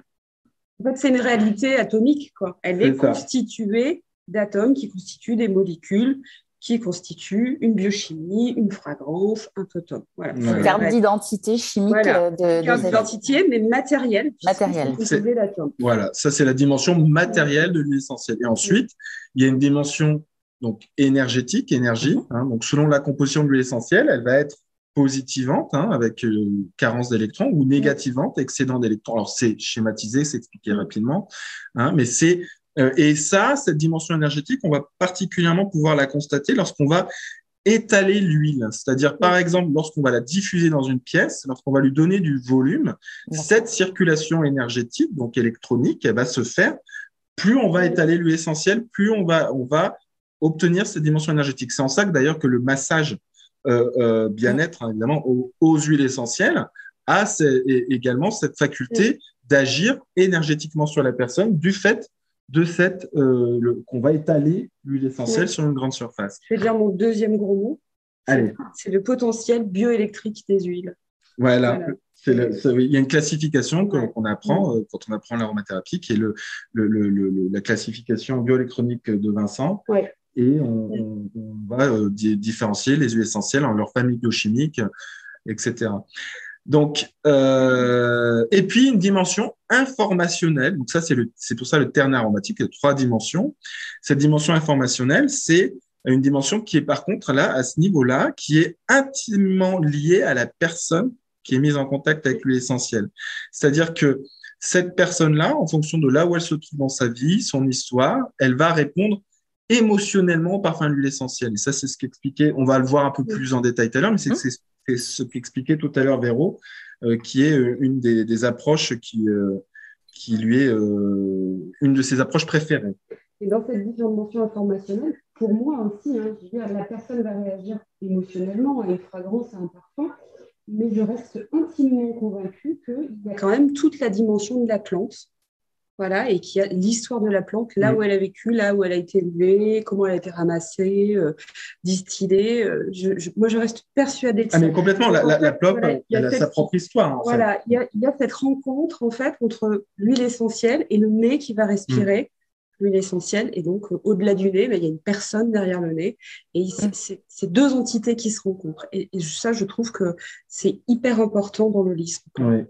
S3: En fait, c'est une réalité atomique, quoi. Elle est constituée d'atomes qui constituent des molécules, qui constituent une biochimie, une fragrance, un totem. Voilà.
S1: Une carte d'identité chimique
S3: une carte d'identité, mais matérielle.
S1: Matérielle.
S2: Voilà, ça c'est la dimension matérielle de l'huile essentielle. Et ensuite, il y a une dimension donc énergétique, énergie. Donc selon la composition de l'huile essentielle, elle va être positivante, avec carence d'électrons, ou négativante, excédent d'électrons. Alors c'est schématisé, c'est expliqué rapidement, mais c'est et ça, cette dimension énergétique, on va particulièrement pouvoir la constater lorsqu'on va étaler l'huile. C'est-à-dire, par exemple, lorsqu'on va la diffuser dans une pièce, lorsqu'on va lui donner du volume, cette circulation énergétique, donc électronique, elle va se faire. Plus on va étaler l'huile essentielle, plus on va obtenir cette dimension énergétique. C'est en ça que d'ailleurs que le massage bien-être, évidemment, aux huiles essentielles a également cette faculté d'agir énergétiquement sur la personne du fait de cette qu'on va étaler l'huile essentielle sur une grande surface.
S3: Je vais dire mon deuxième gros mot.
S2: Allez.
S3: C'est le potentiel bioélectrique des huiles.
S2: Voilà. Il y a une classification qu'on apprend quand on apprend l'aromathérapie, qui est la classification bioélectronique de Vincent. Et on va différencier les huiles essentielles en leur famille biochimique, etc. Donc, et puis une dimension informationnelle. Donc ça, c'est pour ça le terme aromatique, il y a 3 dimensions. Cette dimension informationnelle, c'est une dimension qui est par contre là, à ce niveau-là, qui est intimement liée à la personne qui est mise en contact avec l'huile essentielle. C'est-à-dire que cette personne-là, en fonction de là où elle se trouve dans sa vie, son histoire, elle va répondre émotionnellement au parfum de l'huile essentielle. Et ça, c'est ce qu'expliquait, on va le voir un peu plus en détail tout à l'heure, mais c'est ce qu'expliquait tout à l'heure Véro, qui est une des approches qui lui est une de ses approches préférées.
S3: Et dans cette dimension informationnelle, pour moi aussi, je veux dire, la personne va réagir émotionnellement à une fragrance, à un parfum, mais je reste intimement convaincue qu'il y a quand même toute la dimension de la plante. Voilà, et qu'il y a l'histoire de la plante, là où elle a vécu, là où elle a été élevée, comment elle a été ramassée, distillée. Moi, je reste persuadée de ça.
S2: Mais complètement, la plante, elle a sa propre histoire.
S3: Voilà, il y a cette rencontre, en fait, entre l'huile essentielle et le nez qui va respirer l'huile essentielle. Et donc, au-delà du nez, il y a une personne derrière le nez. Et c'est 2 entités qui se rencontrent. Et ça, je trouve que c'est hyper important dans l'holisme.
S2: Oui.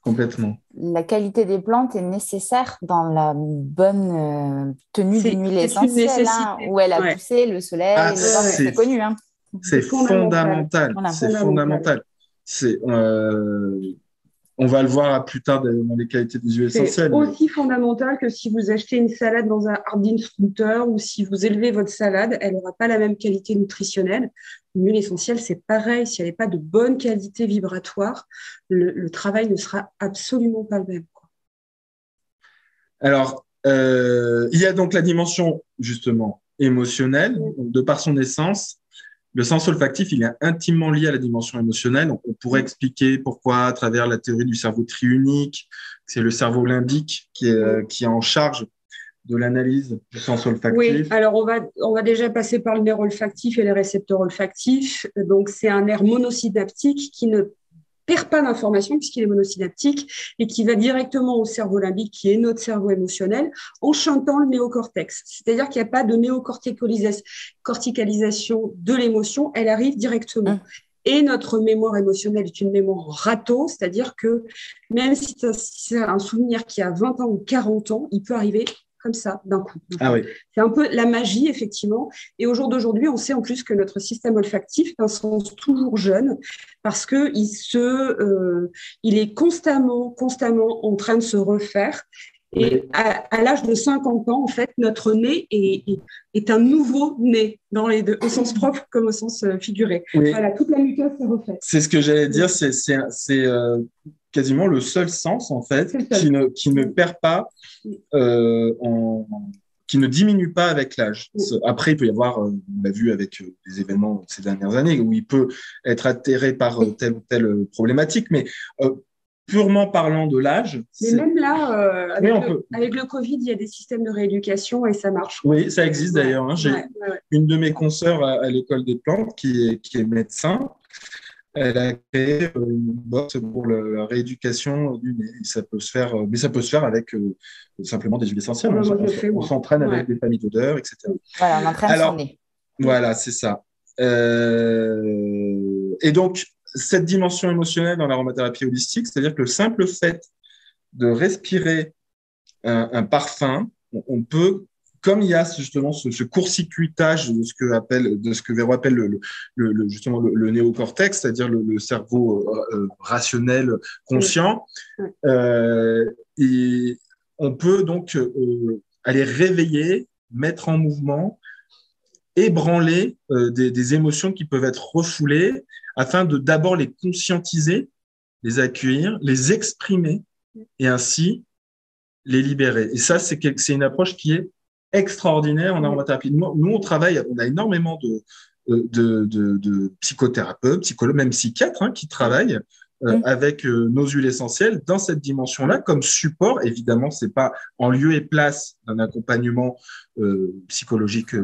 S2: Complètement.
S1: La qualité des plantes est nécessaire dans la bonne tenue d'une huile essentielle, où elle a poussé, le soleil, c'est connu.
S2: C'est fondamental. C'est fondamental. On va le voir plus tard dans les qualités des huiles essentielles.
S3: C'est aussi fondamental que si vous achetez une salade dans un Hardin Scooter ou si vous élevez votre salade, elle n'aura pas la même qualité nutritionnelle. Une huile essentielle, c'est pareil. Si elle n'est pas de bonne qualité vibratoire, le travail ne sera absolument pas le même.
S2: Alors, il y a donc la dimension, justement, émotionnelle. De par son essence, le sens olfactif, il est intimement lié à la dimension émotionnelle. Donc, on pourrait expliquer pourquoi, à travers la théorie du cerveau triunique, c'est le cerveau limbique qui est en charge de l'analyse du sens olfactif.
S3: Oui, alors on va déjà passer par le nerf olfactif et les récepteurs olfactifs. Donc, c'est un nerf monosynaptique qui ne perd pas d'information puisqu'il est monosynaptique et qui va directement au cerveau limbique, qui est notre cerveau émotionnel, en chantant le néocortex. C'est-à-dire qu'il n'y a pas de néocorticalisation de l'émotion, elle arrive directement. Et notre mémoire émotionnelle est une mémoire râteau, c'est-à-dire que même si c'est un souvenir qui a 20 ans ou 40 ans, il peut arriver comme ça, d'un coup.
S2: Ah oui.
S3: C'est un peu la magie, effectivement. Et au jour d'aujourd'hui, on sait en plus que notre système olfactif est un sens toujours jeune parce qu'il il est constamment en train de se refaire. Et à l'âge de 50 ans, en fait, notre nez est un nouveau nez, dans les deux, au sens propre comme au sens figuré. Oui. Voilà, toute la muqueuse se refait.
S2: C'est ce que j'allais dire, quasiment le seul sens, en fait,
S3: C'est le seul.
S2: qui ne perd pas, qui ne diminue pas avec l'âge. Après, il peut y avoir, on l'a vu avec les événements ces dernières années, où il peut être atterré par telle ou telle problématique, mais purement parlant de l'âge.
S3: Mais même là, avec le Covid, il y a des systèmes de rééducation et ça marche.
S2: Oui, ça existe d'ailleurs. Hein. J'ai une de mes consoeurs à l'école des plantes qui est médecin. Elle a créé une box pour la rééducation du nez. Ça peut se faire, mais ça peut se faire avec simplement des huiles essentielles. On s'entraîne avec des familles d'odeurs, etc.
S1: Voilà, on entraîne son nez.
S2: Voilà, c'est ça. Et donc, cette dimension émotionnelle dans l'aromathérapie holistique, c'est-à-dire que le simple fait de respirer un parfum, on peut, comme il y a justement ce court-circuitage de ce que Véro appelle justement le néocortex, c'est-à-dire le cerveau rationnel, conscient, et on peut donc aller réveiller, mettre en mouvement, ébranler des émotions qui peuvent être refoulées afin de d'abord les conscientiser, les accueillir, les exprimer et ainsi les libérer. Et ça, c'est une approche qui est extraordinaire en aromathérapie. Nous, on travaille, on a énormément de psychothérapeutes, psychologues, même psychiatres qui travaillent avec nos huiles essentielles dans cette dimension-là comme support. Évidemment, c'est pas en lieu et place d'un accompagnement psychologique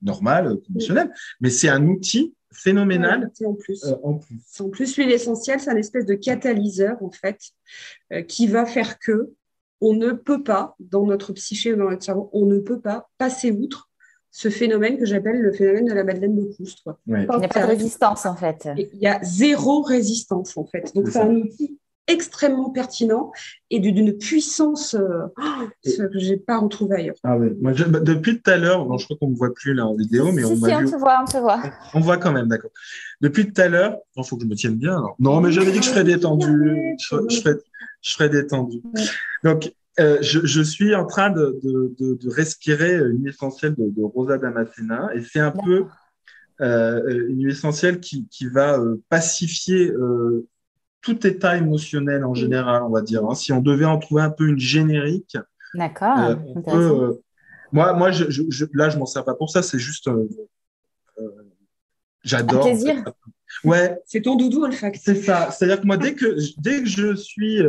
S2: normal, conventionnel, mais c'est un outil phénoménal.
S3: C'est en plus. En plus, l'huile essentielle, c'est un espèce de catalyseur, en fait, qui va faire que on ne peut pas, dans notre psyché ou dans notre cerveau, on ne peut pas passer outre ce phénomène que j'appelle le phénomène de la Madeleine de Proust.
S1: Il n'y a pas de résistance, en fait.
S3: Il y a zéro résistance, en fait. Donc, c'est un outil extrêmement pertinent et d'une puissance que je n'ai pas retrouvée ailleurs.
S2: Ah oui. Moi, depuis tout à l'heure, je crois qu'on ne me voit plus là en vidéo, mais on
S1: te voit.
S2: On voit quand même, d'accord. Depuis tout à l'heure, il faut que je me tienne bien. Alors. Non, mais j'avais dit que je serais détendu. Je serais détendu. Donc, je suis en train de respirer une huile essentielle de Rosa Damascena et c'est un peu une huile essentielle qui va pacifier tout état émotionnel en général, on va dire. Si on devait en trouver un peu une générique.
S1: D'accord.
S2: Moi, là, je m'en sers pas pour ça. C'est juste, j'adore.
S1: Un plaisir.
S2: En fait. Ouais.
S3: C'est ton doudou olfactif.
S2: C'est ça. C'est-à-dire que moi, dès que je suis,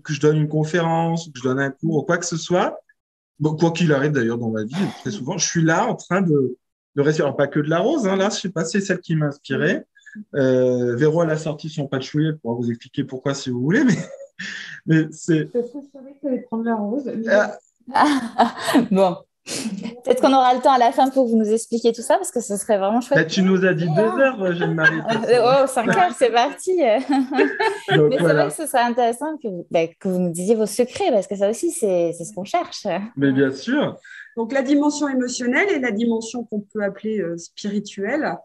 S2: que je donne une conférence, que je donne un cours ou quoi que ce soit, quoi qu'il arrive d'ailleurs dans ma vie, très souvent, je suis là en train de respirer. Alors, pas que de la rose. Là, je sais pas, c'est celle qui m'a inspiré. Véro, elle a sorti son patchouli, elle pourra vous expliquer pourquoi si vous voulez, mais c'est.
S3: Je savais que tu allais prendre la rose.
S1: Bon, peut-être qu'on aura le temps à la fin pour que vous nous expliquiez tout ça parce que ce serait vraiment chouette.
S2: Tu nous as dit 2 heures, Jeanne-Marie.
S1: 5 heures, c'est parti.
S2: Donc,
S1: mais c'est vrai que ce serait intéressant que vous nous disiez vos secrets parce que ça aussi, c'est ce qu'on cherche.
S2: Mais bien sûr.
S3: Donc, la dimension émotionnelle et la dimension qu'on peut appeler spirituelle.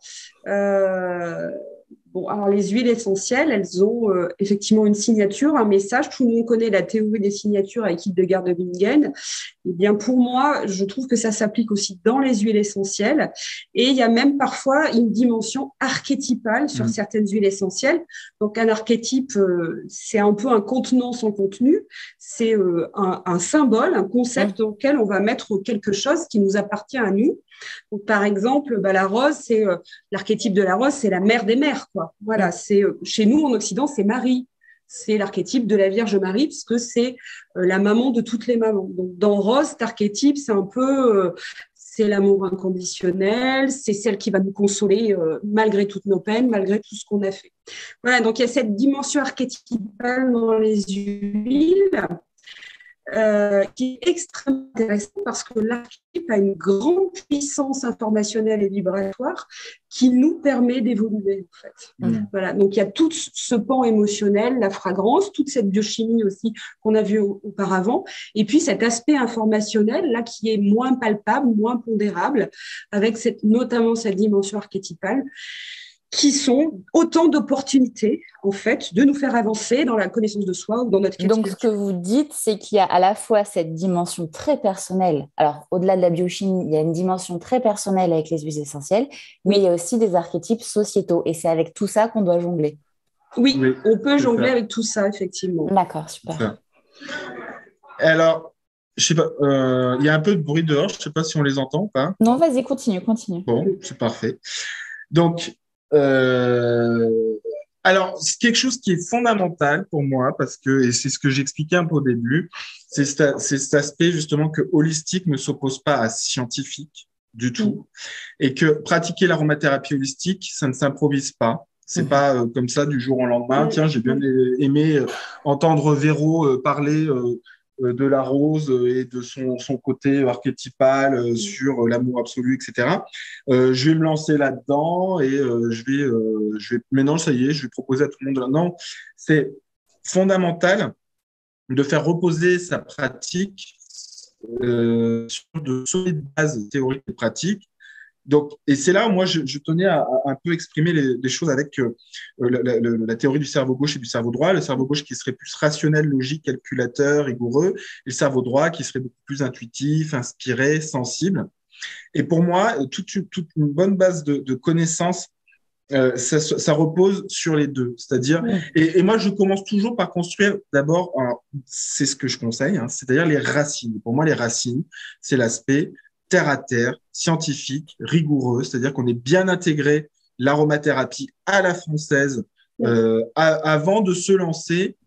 S3: Alors les huiles essentielles, elles ont effectivement une signature, un message. Tout le monde connaît la théorie des signatures avec Hildegard de Bingen. Eh bien, pour moi, je trouve que ça s'applique aussi dans les huiles essentielles. Et il y a même parfois une dimension archétypale sur certaines huiles essentielles. Donc, un archétype, c'est un peu un contenant sans contenu. C'est un symbole, un concept dans lequel on va mettre quelque chose qui nous appartient à nous. Donc, par exemple, la rose, c'est l'archétype de la rose, c'est la mère des mères, quoi. Voilà, c'est chez nous en Occident, c'est Marie. C'est l'archétype de la Vierge Marie, puisque c'est la maman de toutes les mamans. Donc, dans Rose, cet archétype, c'est un peu, c'est l'amour inconditionnel, c'est celle qui va nous consoler malgré toutes nos peines, malgré tout ce qu'on a fait. Voilà, donc il y a cette dimension archétypale dans les huiles. Qui est extrêmement intéressant parce que l'archétype a une grande puissance informationnelle et vibratoire qui nous permet d'évoluer en fait. Voilà, donc il y a tout ce pan émotionnel, la fragrance, toute cette biochimie aussi qu'on a vu auparavant, et puis cet aspect informationnel là qui est moins palpable, moins pondérable, avec notamment cette dimension archétypale, qui sont autant d'opportunités, en fait, de nous faire avancer dans la connaissance de soi ou dans notre quête.
S1: Donc, ce que vous dites, c'est qu'il y a à la fois cette dimension très personnelle. Alors, au-delà de la biochimie, il y a une dimension très personnelle avec les huiles essentielles, mais il y a aussi des archétypes sociétaux. Et c'est avec tout ça qu'on doit jongler.
S3: Oui,
S2: Oui,
S3: on peut
S2: c'est
S3: jongler
S2: ça.
S3: avec tout ça, effectivement.
S1: D'accord,
S2: C'est
S1: super.
S2: ça. Alors, je sais pas, il y a un peu de bruit dehors, je sais pas si on les entend ou pas.
S1: Non, vas-y, continue, continue.
S2: Bon, c'est parfait. Donc, euh, alors, c'est quelque chose qui est fondamental pour moi, parce que, et c'est ce que j'expliquais un peu au début, c'est cet aspect justement que holistique ne s'oppose pas à scientifique du tout, et que pratiquer l'aromathérapie holistique, ça ne s'improvise pas. C'est
S1: Mhm.
S2: pas comme ça du jour au lendemain.
S3: Mm.
S2: Tiens, j'ai bien aimé entendre Véro parler de la rose et de son côté archétypal sur l'amour absolu, etc. Je vais me lancer là-dedans et maintenant, ça y est, je vais proposer à tout le monde là-dedans. C'est fondamental de faire reposer sa pratique sur de solides bases théoriques et pratiques. Donc, et c'est là où moi, je tenais à un peu exprimer les choses avec la théorie du cerveau gauche et du cerveau droit. Le cerveau gauche qui serait plus rationnel, logique, calculateur, rigoureux, et le cerveau droit qui serait beaucoup plus intuitif, inspiré, sensible. Et pour moi, toute une bonne base de connaissances, ça repose sur les deux. C'est-à-dire,
S1: Mhm.
S2: et moi, je commence toujours par construire d'abord, c'est ce que je conseille, hein, c'est-à-dire les racines. Pour moi, les racines, c'est l'aspect terre à terre, scientifique, rigoureux, c'est-à-dire qu'on est bien intégré l'aromathérapie à la française avant de se lancer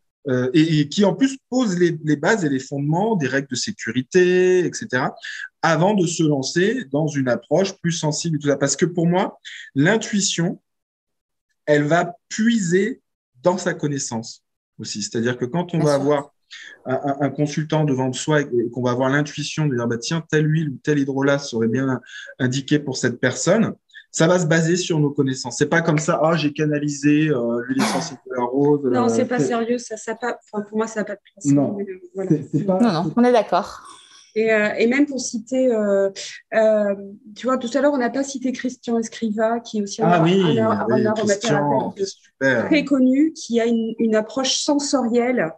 S2: et qui en plus pose les bases et les fondements des règles de sécurité, etc., avant de se lancer dans une approche plus sensible et tout ça. Parce que pour moi, l'intuition, elle va puiser dans sa connaissance aussi. C'est-à-dire que quand on
S1: Bien
S2: va
S1: sûr.
S2: avoir un consultant devant soi et qu'on va avoir l'intuition de dire bah, tiens, telle huile ou tel hydrolat serait bien indiqué pour cette personne, ça va se baser sur nos connaissances. C'est pas comme ça, ah, j'ai canalisé l'huile essentielle de la rose.
S3: Non, c'est pas sérieux, ça pas, enfin, pour moi, ça n'a pas de placement.
S2: Non,
S3: Voilà.
S2: c'est pas.
S1: Non, non, on est d'accord.
S3: Et même pour citer, tu vois, tout à l'heure, on n'a pas cité Christian Escriva, qui est aussi
S2: Ah oui,
S3: un
S2: oui, Christian,
S3: aromathérapeute
S2: super.
S3: très connu, qui a une approche sensorielle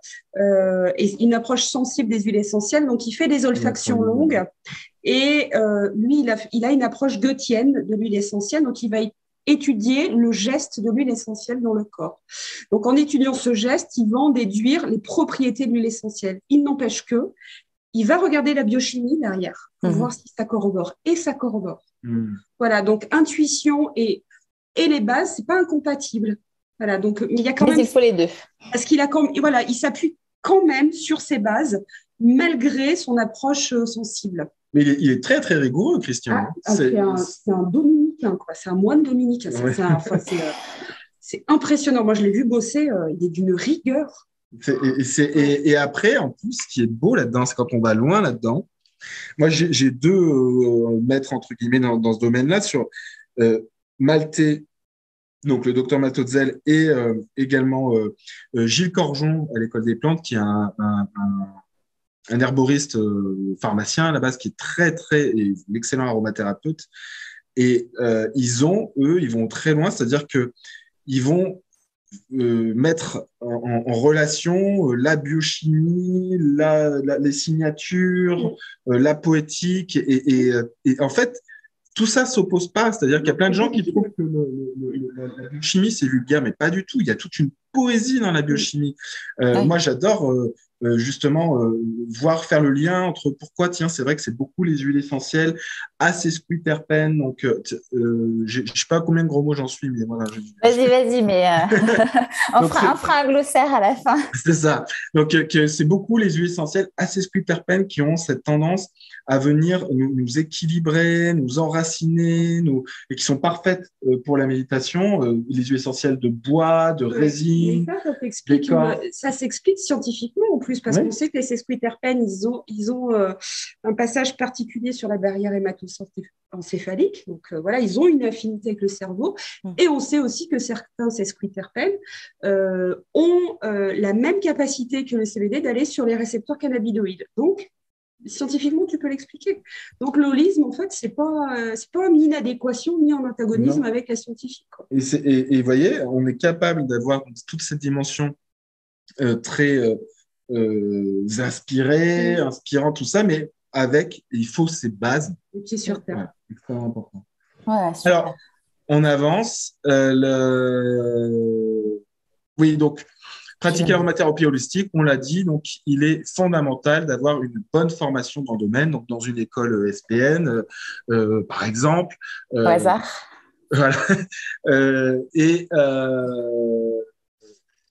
S3: et une approche sensible des huiles essentielles. Donc, il fait des olfactions longues. Et lui, il a une approche goethienne de l'huile essentielle. Donc, il va étudier le geste de l'huile essentielle dans le corps. Donc, en étudiant ce geste, il va en déduire les propriétés de l'huile essentielle. Il n'empêche que il va regarder la biochimie derrière pour voir si ça corrobore. Et ça corrobore. Voilà, donc intuition et les bases, c'est pas incompatible. Voilà, donc il y a quand
S1: Mais
S3: même.
S1: il faut les deux.
S3: Parce qu'il a voilà, il s'appuie quand même sur ses bases, malgré son approche sensible.
S2: Mais il est très, très rigoureux, Christian.
S3: C'est un dominicain, quoi. C'est un moine dominicain.
S2: Ouais.
S3: C'est impressionnant. Moi, je l'ai vu bosser. Il est d'une rigueur.
S2: Et après, en plus, ce qui est beau là-dedans, c'est quand on va loin là-dedans. Moi, j'ai deux maîtres, entre guillemets, dans ce domaine-là, sur Maltais, donc le docteur Matozzel, et également Gilles Corjon à l'École des Plantes, qui est un herboriste pharmacien à la base, qui est très, très, et excellent aromathérapeute. Et ils vont très loin, c'est-à-dire qu'ils vont mettre en relation la biochimie, les signatures, la poétique. Et en fait, tout ça ne s'oppose pas. C'est-à-dire qu'il y a plein de gens qui trouvent que la biochimie, c'est vulgaire, mais pas du tout. Il y a toute une poésie dans la biochimie. Moi, j'adore justement voir faire le lien entre pourquoi, tiens, c'est vrai que c'est beaucoup les huiles essentielles, assez squiterpènes. Donc, je ne sais pas combien de gros mots j'en suis, mais voilà.
S1: Vas-y, mais on fera un glossaire à la fin.
S2: C'est ça. Donc, c'est beaucoup les huiles essentielles assez squiterpènes qui ont cette tendance à venir nous équilibrer, nous enraciner, et qui sont parfaites pour la méditation. Les huiles essentielles de bois, de résine.
S3: Ça s'explique scientifiquement en plus, parce qu'on sait que les sesquiterpènes, ils ont un passage particulier sur la barrière hémato-encéphalique. Donc, voilà, ils ont une affinité avec le cerveau. Et on sait aussi que certains sesquiterpènes ont la même capacité que le CBD d'aller sur les récepteurs cannabinoïdes. Donc, scientifiquement, tu peux l'expliquer. Donc, l'holisme, en fait, c'est pas en inadéquation ni en antagonisme avec la scientifique, quoi.
S2: Et vous voyez, on est capable d'avoir toute cette dimension très inspirant, tout ça, mais il faut ces bases.
S3: Les pieds sur terre.
S2: Ouais, extrêmement important.
S1: Ouais, super.
S2: Alors, on avance. Oui, donc pratiquer l'aromathérapie holistique, on l'a dit, donc il est fondamental d'avoir une bonne formation dans le domaine, donc dans une école SPN, par exemple.
S1: Au hasard.
S2: Voilà. Euh, et, euh,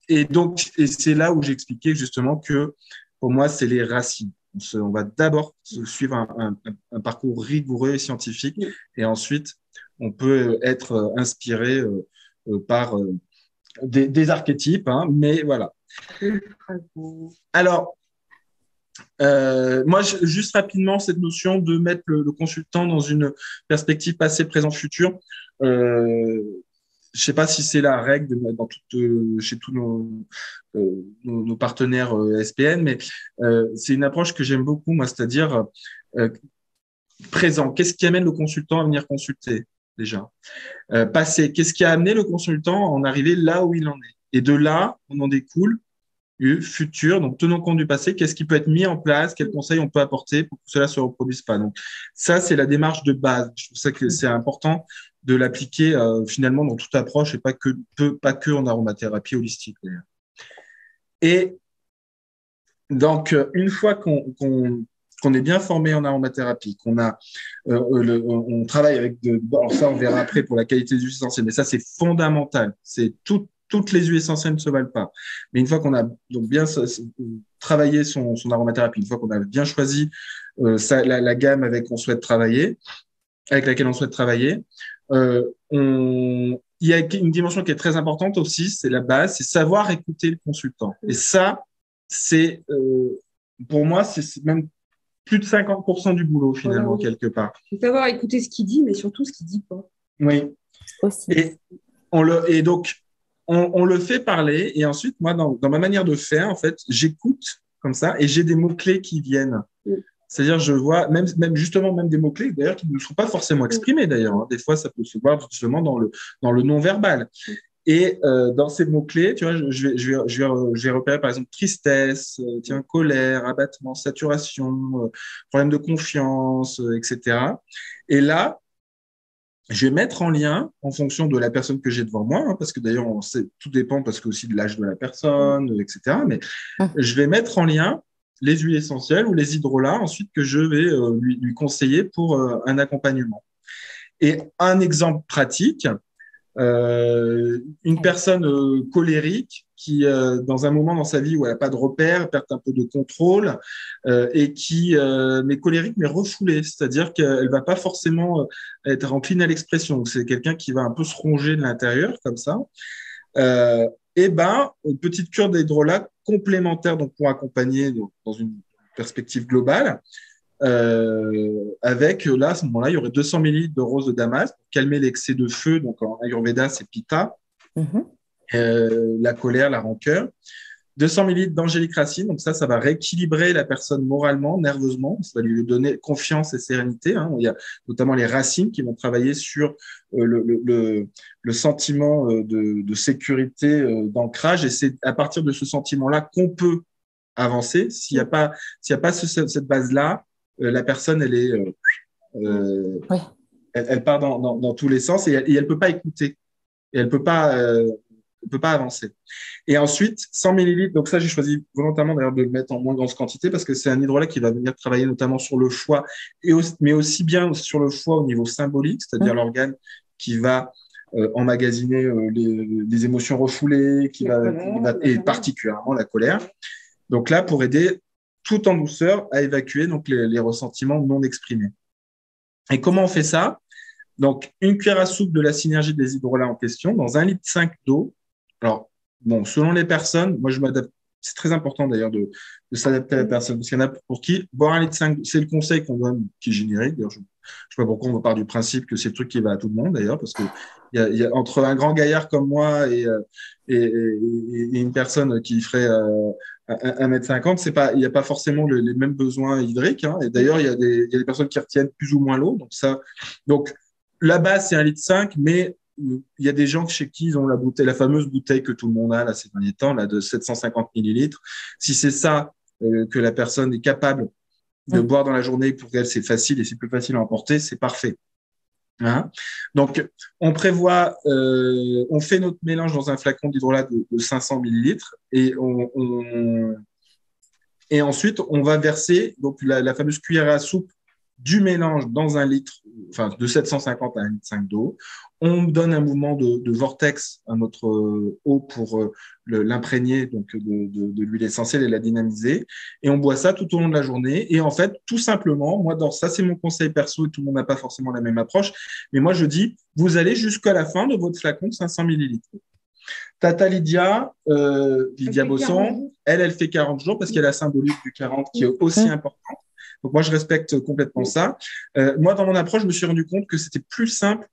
S2: et donc, et c'est là où j'expliquais justement que pour moi, c'est les racines. On va d'abord suivre un parcours rigoureux et scientifique, et ensuite, on peut être inspiré par des archétypes, hein, mais voilà. Alors, moi, juste rapidement, cette notion de mettre le consultant dans une perspective passé, présent, futur. Je ne sais pas si c'est la règle chez tous nos partenaires SPN, mais c'est une approche que j'aime beaucoup, moi, c'est-à-dire présent. Qu'est-ce qui amène le consultant à venir consulter déjà? Passé, qu'est-ce qui a amené le consultant à en arriver là où il en est? Et de là, on en découle futur, donc tenons compte du passé, qu'est-ce qui peut être mis en place, quels conseils on peut apporter pour que cela ne se reproduise pas. Donc ça, c'est la démarche de base. Je trouve ça que c'est important de l'appliquer finalement dans toute approche et pas que en aromathérapie holistique d'ailleurs. Et donc une fois qu'on est bien formé en aromathérapie, on travaille avec alors ça on verra après pour la qualité des huiles essentielles, mais ça c'est fondamental, c'est toutes les huiles essentielles ne se valent pas. Mais une fois qu'on a donc bien travaillé son aromathérapie, une fois qu'on a bien choisi la gamme avec laquelle on souhaite travailler, il y a une dimension qui est très importante aussi, c'est la base, c'est savoir écouter le consultant. Et ça, c'est pour moi, c'est même plus de 50% du boulot finalement, quelque part.
S3: Il faut savoir écouter ce qu'il dit, mais surtout ce qu'il dit pas.
S2: Oui.
S1: Aussi.
S2: Et donc, on le fait parler et ensuite, moi, dans ma manière de faire, en fait, j'écoute comme ça et j'ai des mots-clés qui viennent. C'est-à-dire, je vois même des mots-clés, d'ailleurs, qui ne sont pas forcément exprimés, d'ailleurs. Hein. Des fois, ça peut se voir justement dans le non-verbal. Et dans ces mots-clés, tu vois, je vais repérer, par exemple, tristesse, colère, abattement, saturation, problème de confiance, etc. Et là, je vais mettre en lien en fonction de la personne que j'ai devant moi, hein, parce que d'ailleurs, tout dépend parce que aussi de l'âge de la personne, etc. Mais je vais mettre en lien les huiles essentielles ou les hydrolats ensuite que je vais lui conseiller pour un accompagnement. Et un exemple pratique, une personne colérique qui, dans un moment dans sa vie où elle n'a pas de repère, perd un peu de contrôle et qui mais colérique mais refoulée, c'est-à-dire qu'elle va pas forcément être encline à l'expression. C'est quelqu'un qui va un peu se ronger de l'intérieur comme ça. Et ben, une petite cure d'hydrolat complémentaire donc pour accompagner dans une perspective globale. Avec là, à ce moment-là, il y aurait 200 ml de rose de Damas pour calmer l'excès de feu. Donc en Ayurveda, c'est Pitta, la colère, la rancœur. 200 ml d'angélique racine, donc ça va rééquilibrer la personne moralement, nerveusement, ça va lui donner confiance et sérénité. Hein. Il y a notamment les racines qui vont travailler sur le sentiment de sécurité, d'ancrage, et c'est à partir de ce sentiment-là qu'on peut avancer. S'il n'y a pas cette base-là, la personne, elle part dans tous les sens et elle peut pas écouter et elle peut pas avancer. Et ensuite, 100 millilitres. Donc ça, j'ai choisi volontairement d'ailleurs de le mettre en moins grande quantité parce que c'est un hydrolat qui va venir travailler notamment sur le foie mais aussi bien sur le foie au niveau symbolique, c'est-à-dire l'organe qui va emmagasiner les émotions refoulées, et particulièrement la colère. Donc là, pour aider tout en douceur à évacuer donc les ressentiments non exprimés. Et comment on fait ça? Donc, une cuillère à soupe de la synergie des hydrolats en question dans 1,5 litre d'eau. Alors, bon, selon les personnes, moi je m'adapte. C'est très important d'ailleurs de s'adapter à la personne. Parce qu'il y en a pour qui boire 1,5 litre, c'est le conseil qu'on donne, qui est générique. D'ailleurs, je ne sais pas pourquoi on part du principe que c'est le truc qui va à tout le monde d'ailleurs, parce que il y a entre un grand gaillard comme moi et une personne qui ferait 1,50 m, il n'y a pas forcément les mêmes besoins hydriques. Hein. Et d'ailleurs, il y a des personnes qui retiennent plus ou moins l'eau. Donc la base, c'est 1,5 litre, mais il y a des gens chez qui ils ont la fameuse bouteille que tout le monde a là, ces derniers temps, là, de 750 millilitres. Si c'est ça que la personne est capable de boire dans la journée, pour elle, c'est facile et c'est plus facile à emporter, c'est parfait. Hein. Donc, on prévoit, on fait notre mélange dans un flacon d'hydrolat de 500 millilitres et ensuite, on va verser donc la fameuse cuillère à soupe du mélange dans 1 litre, enfin de 750 à 1,5 litre d'eau. On donne un mouvement de vortex à notre eau pour l'imprégner donc de l'huile essentielle et la dynamiser. Et on boit ça tout au long de la journée. Et en fait, tout simplement, moi, ça, c'est mon conseil perso et tout le monde n'a pas forcément la même approche. Mais moi, je dis, vous allez jusqu'à la fin de votre flacon de 500 millilitres. Tata Lydia Bosson, elle fait 40 jours parce qu'il y a la symbolique du 40 qui est aussi importante. Donc, moi, je respecte complètement ça. Moi, dans mon approche, je me suis rendu compte que c'était plus simple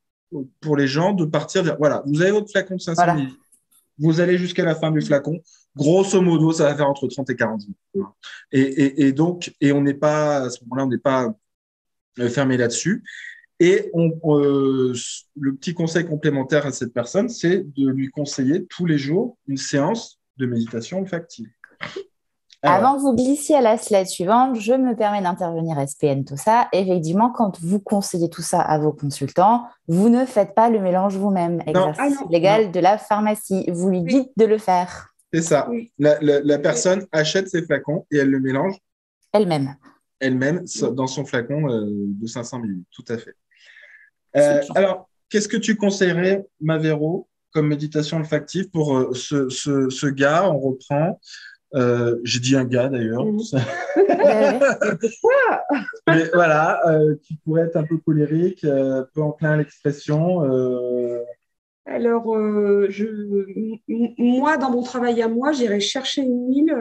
S2: pour les gens de partir vers, voilà, vous avez votre flacon de 500 millilitres, vous allez jusqu'à la fin du flacon. Grosso modo, ça va faire entre 30 et 40 jours. Et on n'est pas, à ce moment-là, on n'est pas fermé là-dessus. Et le petit conseil complémentaire à cette personne, c'est de lui conseiller tous les jours une séance de méditation olfactive.
S1: Avant que vous glissiez à la slide suivante, je me permets d'intervenir SPN tout ça. Effectivement, quand vous conseillez tout ça à vos consultants, vous ne faites pas le mélange vous-même. Exercice légal de la pharmacie. Vous lui dites de le faire.
S2: C'est ça. Oui. La personne achète ses flacons et elle le mélange
S1: elle-même
S2: dans son flacon de 500 ml. Tout à fait. Alors, qu'est-ce que tu conseillerais, Mavero, comme méditation olfactive pour ce gars? On reprend. J'ai dit un gars d'ailleurs. Mais voilà, qui pourrait être un peu colérique, peu enclin à l'expression.
S3: Alors, moi, dans mon travail à moi, j'irai chercher une huile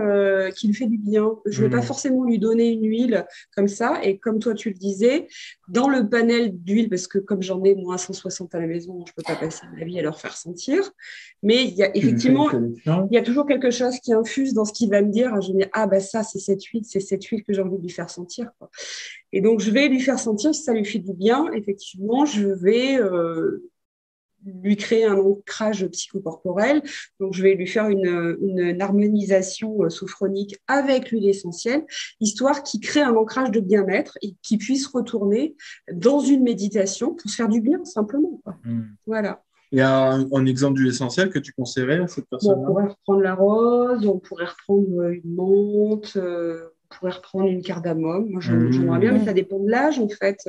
S3: qui lui fait du bien. Je ne vais pas forcément lui donner une huile comme ça. Et comme toi, tu le disais, dans le panel d'huile, parce que comme j'en ai moins 160 à la maison, je ne peux pas passer ma vie à leur faire sentir. Mais il y a effectivement, il y a toujours quelque chose qui infuse dans ce qu'il va me dire. Je me dis, ah, bah ça, c'est cette huile que j'ai envie de lui faire sentir, quoi. Et donc, je vais lui faire sentir si ça lui fait du bien. Effectivement, je vais lui créer un ancrage psychocorporel. Donc, je vais lui faire une harmonisation sophronique avec l'huile essentielle, histoire qu'il crée un ancrage de bien-être et qu'il puisse retourner dans une méditation pour se faire du bien, simplement, quoi. Voilà.
S2: Il y a un exemple d'huile essentielle que tu conseillerais à cette personne-là?
S3: On pourrait reprendre la rose, on pourrait reprendre une menthe, on pourrait reprendre une cardamome. Moi, j'aimerais bien, mais ça dépend de l'âge, en fait.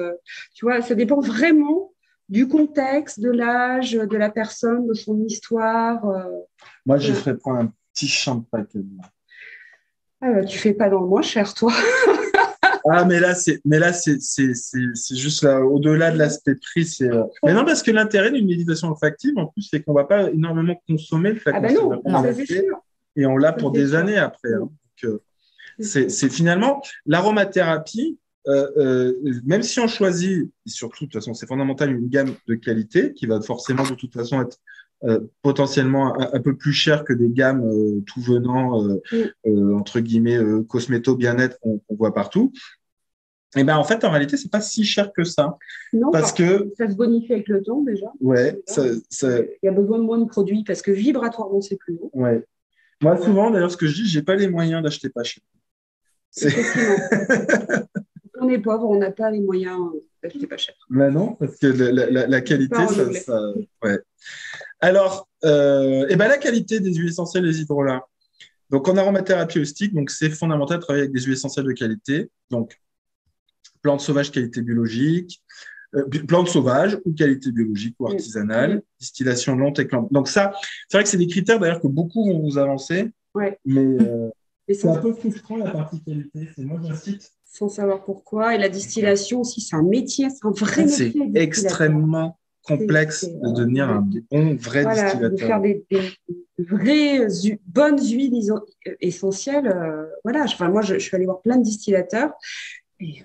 S3: Tu vois, ça dépend vraiment du contexte, de l'âge, de la personne, de son histoire.
S2: Moi, je ferais prendre un petit champagne.
S3: Tu fais pas dans le moins cher, toi.
S2: Ah, mais là, c'est juste là, au-delà de l'aspect prix. Mais non, parce que l'intérêt d'une méditation olfactive, en plus, c'est qu'on ne va pas énormément consommer le flacon.
S3: Ah ben non, c'est sûr.
S2: Et on l'a pour des années après. Hein. Donc, c'est finalement l'aromathérapie. Même si on choisit, et surtout, de toute façon, c'est fondamental, une gamme de qualité qui va forcément, de toute façon, être potentiellement un peu plus cher que des gammes tout venant, entre guillemets, cosméto bien-être qu'on voit partout. Et ben en fait, en réalité, c'est pas si cher que ça.
S3: Non,
S2: parce que
S3: ça se bonifie avec le temps déjà.
S2: Ouais,
S3: il y a besoin de moins de produits parce que vibratoirement, c'est plus haut.
S2: Ouais. Moi, souvent, d'ailleurs, ce que je dis, j'ai pas les moyens d'acheter pas cher.
S3: On est pauvre, on n'a pas les moyens d'acheter pas cher.
S2: Mais non, parce que la qualité, ça ouais. Alors, la qualité des huiles essentielles, les hydrolats. Donc, en aromathérapie holistique, donc c'est fondamental de travailler avec des huiles essentielles de qualité. Donc, plantes sauvages qualité biologique, plantes sauvages ou qualité biologique ou artisanale, distillation longue et clambe. Donc ça, c'est vrai que c'est des critères d'ailleurs que beaucoup vont vous avancer, mais c'est un peu frustrant la partie qualité. Moi, j'incite.
S3: Sans savoir pourquoi. Et la distillation aussi, c'est un métier, c'est un vrai métier.
S2: C'est extrêmement complexe de devenir un bon vrai distillateur.
S3: De faire des vraies bonnes huiles essentielles. Moi, je suis allée voir plein de distillateurs et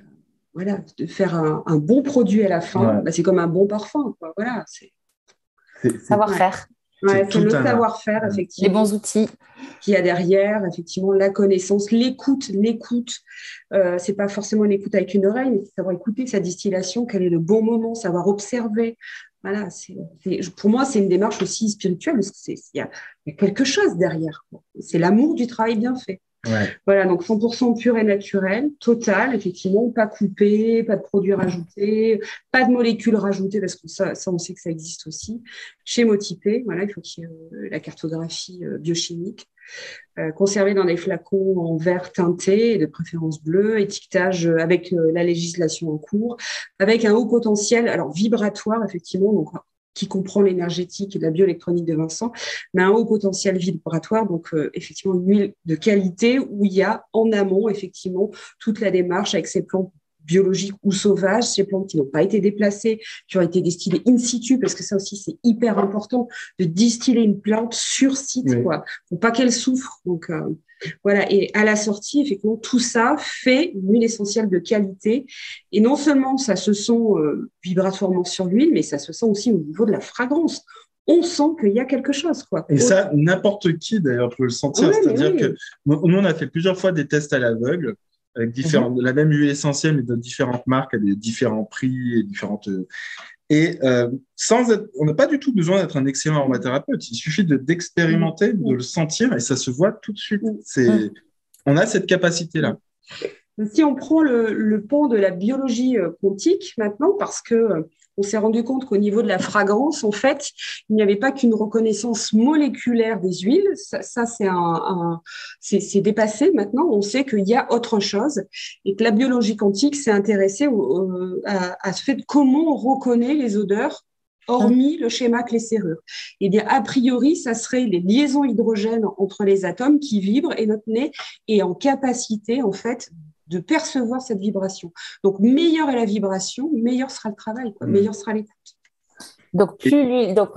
S3: de faire un bon produit à la fin, c'est comme un bon parfum, quoi. Voilà, c'est
S1: savoir-faire.
S3: C'est le savoir-faire, effectivement.
S1: Les bons outils.
S3: Qu'il y a derrière, effectivement, la connaissance, l'écoute. C'est pas forcément une écoute avec une oreille, mais c'est savoir écouter sa distillation, quel est le bon moment, savoir observer. Voilà, pour moi, c'est une démarche aussi spirituelle, parce qu'il y a quelque chose derrière, quoi. C'est l'amour du travail bien fait.
S2: Ouais.
S3: Voilà, donc 100% pur et naturel, total, effectivement, pas coupé, pas de produits rajoutés, pas de molécules rajoutées, parce que ça on sait que ça existe aussi. Chémotypé, voilà, il faut qu'il y ait la cartographie biochimique. Conservé dans des flacons en verre teinté, et de préférence bleu, étiquetage avec la législation en cours, avec un haut potentiel, alors vibratoire, effectivement, donc qui comprend l'énergétique et la bioélectronique de Vincent, mais un haut potentiel vibratoire, donc effectivement une huile de qualité où il y a en amont effectivement toute la démarche avec ces plantes biologiques ou sauvages, ces plantes qui n'ont pas été déplacées, qui ont été distillées in situ, parce que ça aussi c'est hyper important de distiller une plante sur site,
S2: Oui.
S3: quoi, pour pas qu'elle souffre. Donc voilà, et à la sortie, effectivement, tout ça fait une huile essentielle de qualité. Et non seulement ça se sent vibratoirement sur l'huile, mais ça se sent aussi au niveau de la fragrance. On sent qu'il y a quelque chose, quoi.
S2: Et ça, n'importe qui, d'ailleurs, peut le sentir.
S3: Ouais,
S2: C'est-à-dire
S3: oui.
S2: que nous, on a fait plusieurs fois des tests à l'aveugle avec la même huile essentielle, mais de différentes marques, à des différents prix et différentes. On n'a pas du tout besoin d'être un excellent aromathérapeute. Il suffit d'expérimenter, de le sentir, et ça se voit tout de suite. On a cette capacité-là.
S3: Si on prend le pan de la biologie quantique maintenant, parce que on s'est rendu compte qu'au niveau de la fragrance, en fait, il n'y avait pas qu'une reconnaissance moléculaire des huiles. Ça c'est dépassé maintenant. On sait qu'il y a autre chose et que la biologie quantique s'est intéressée à ce fait de comment on reconnaît les odeurs hormis le schéma clé-serrure. Eh bien, a priori, ça serait les liaisons hydrogènes entre les atomes qui vibrent et notre nez est en capacité, en fait, de percevoir cette vibration. Donc, meilleure est la vibration, meilleur sera le travail, quoi, meilleure sera l'écoute.
S1: Donc,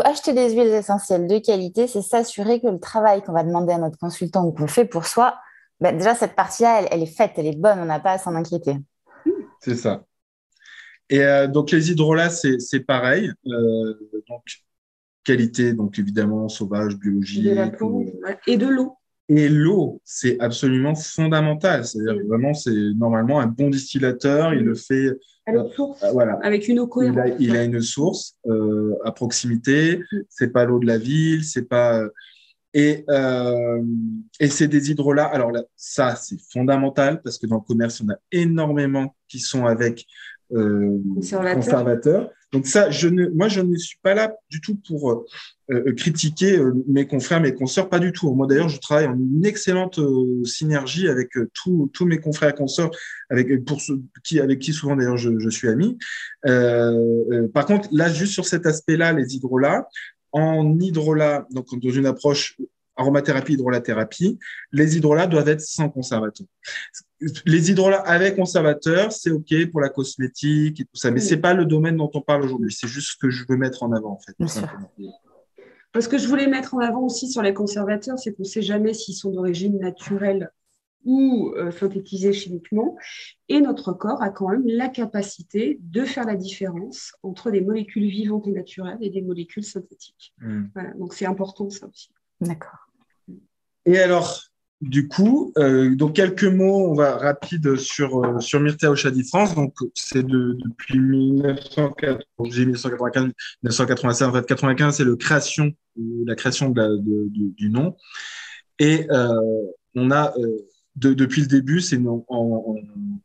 S1: acheter des huiles essentielles de qualité, c'est s'assurer que le travail qu'on va demander à notre consultant ou qu'on fait pour soi, déjà, cette partie-là, elle est faite, elle est bonne, on n'a pas à s'en inquiéter.
S2: C'est ça. Et donc, les hydrolats, c'est pareil. Donc, qualité, donc évidemment, sauvage, biologique.
S3: De la plante et de l'eau.
S2: Et l'eau, c'est absolument fondamental. C'est-à-dire vraiment, c'est normalement un bon distillateur. Il le fait
S3: à l'eau de source,
S2: voilà.
S3: Avec une eau cohérente.
S2: Il a une source à proximité. C'est pas l'eau de la ville, c'est pas. Et c'est des hydrolats. Alors là, ça, c'est fondamental parce que dans le commerce, on a énormément qui sont avec conservateurs. Donc ça, moi, je ne suis pas là du tout pour critiquer mes confrères, mes consoeurs, pas du tout. Moi, d'ailleurs, je travaille en une excellente synergie avec tous mes confrères et consoeurs, avec qui souvent, d'ailleurs, je suis ami. Par contre, là, juste sur cet aspect-là, les hydrolats, en hydrolat, donc dans une approche aromathérapie, hydrolathérapie, les hydrolats doivent être sans conservateur. Les hydrolats avec conservateur, c'est OK pour la cosmétique et tout ça, mais c'est pas le domaine dont on parle aujourd'hui. C'est juste ce que je veux mettre en avant, en fait.
S3: Ce que je voulais mettre en avant aussi sur les conservateurs, c'est qu'on ne sait jamais s'ils sont d'origine naturelle ou synthétisés chimiquement. Et notre corps a quand même la capacité de faire la différence entre des molécules vivantes et naturelles et des molécules synthétiques. Voilà, donc c'est important ça aussi.
S1: D'accord.
S2: Et alors, du coup, donc quelques mots, on va rapide sur Myrtea Oshadi France. Donc, c'est depuis 1995, 1996, en fait, 95, c'est la création du nom. Et on a, depuis le début,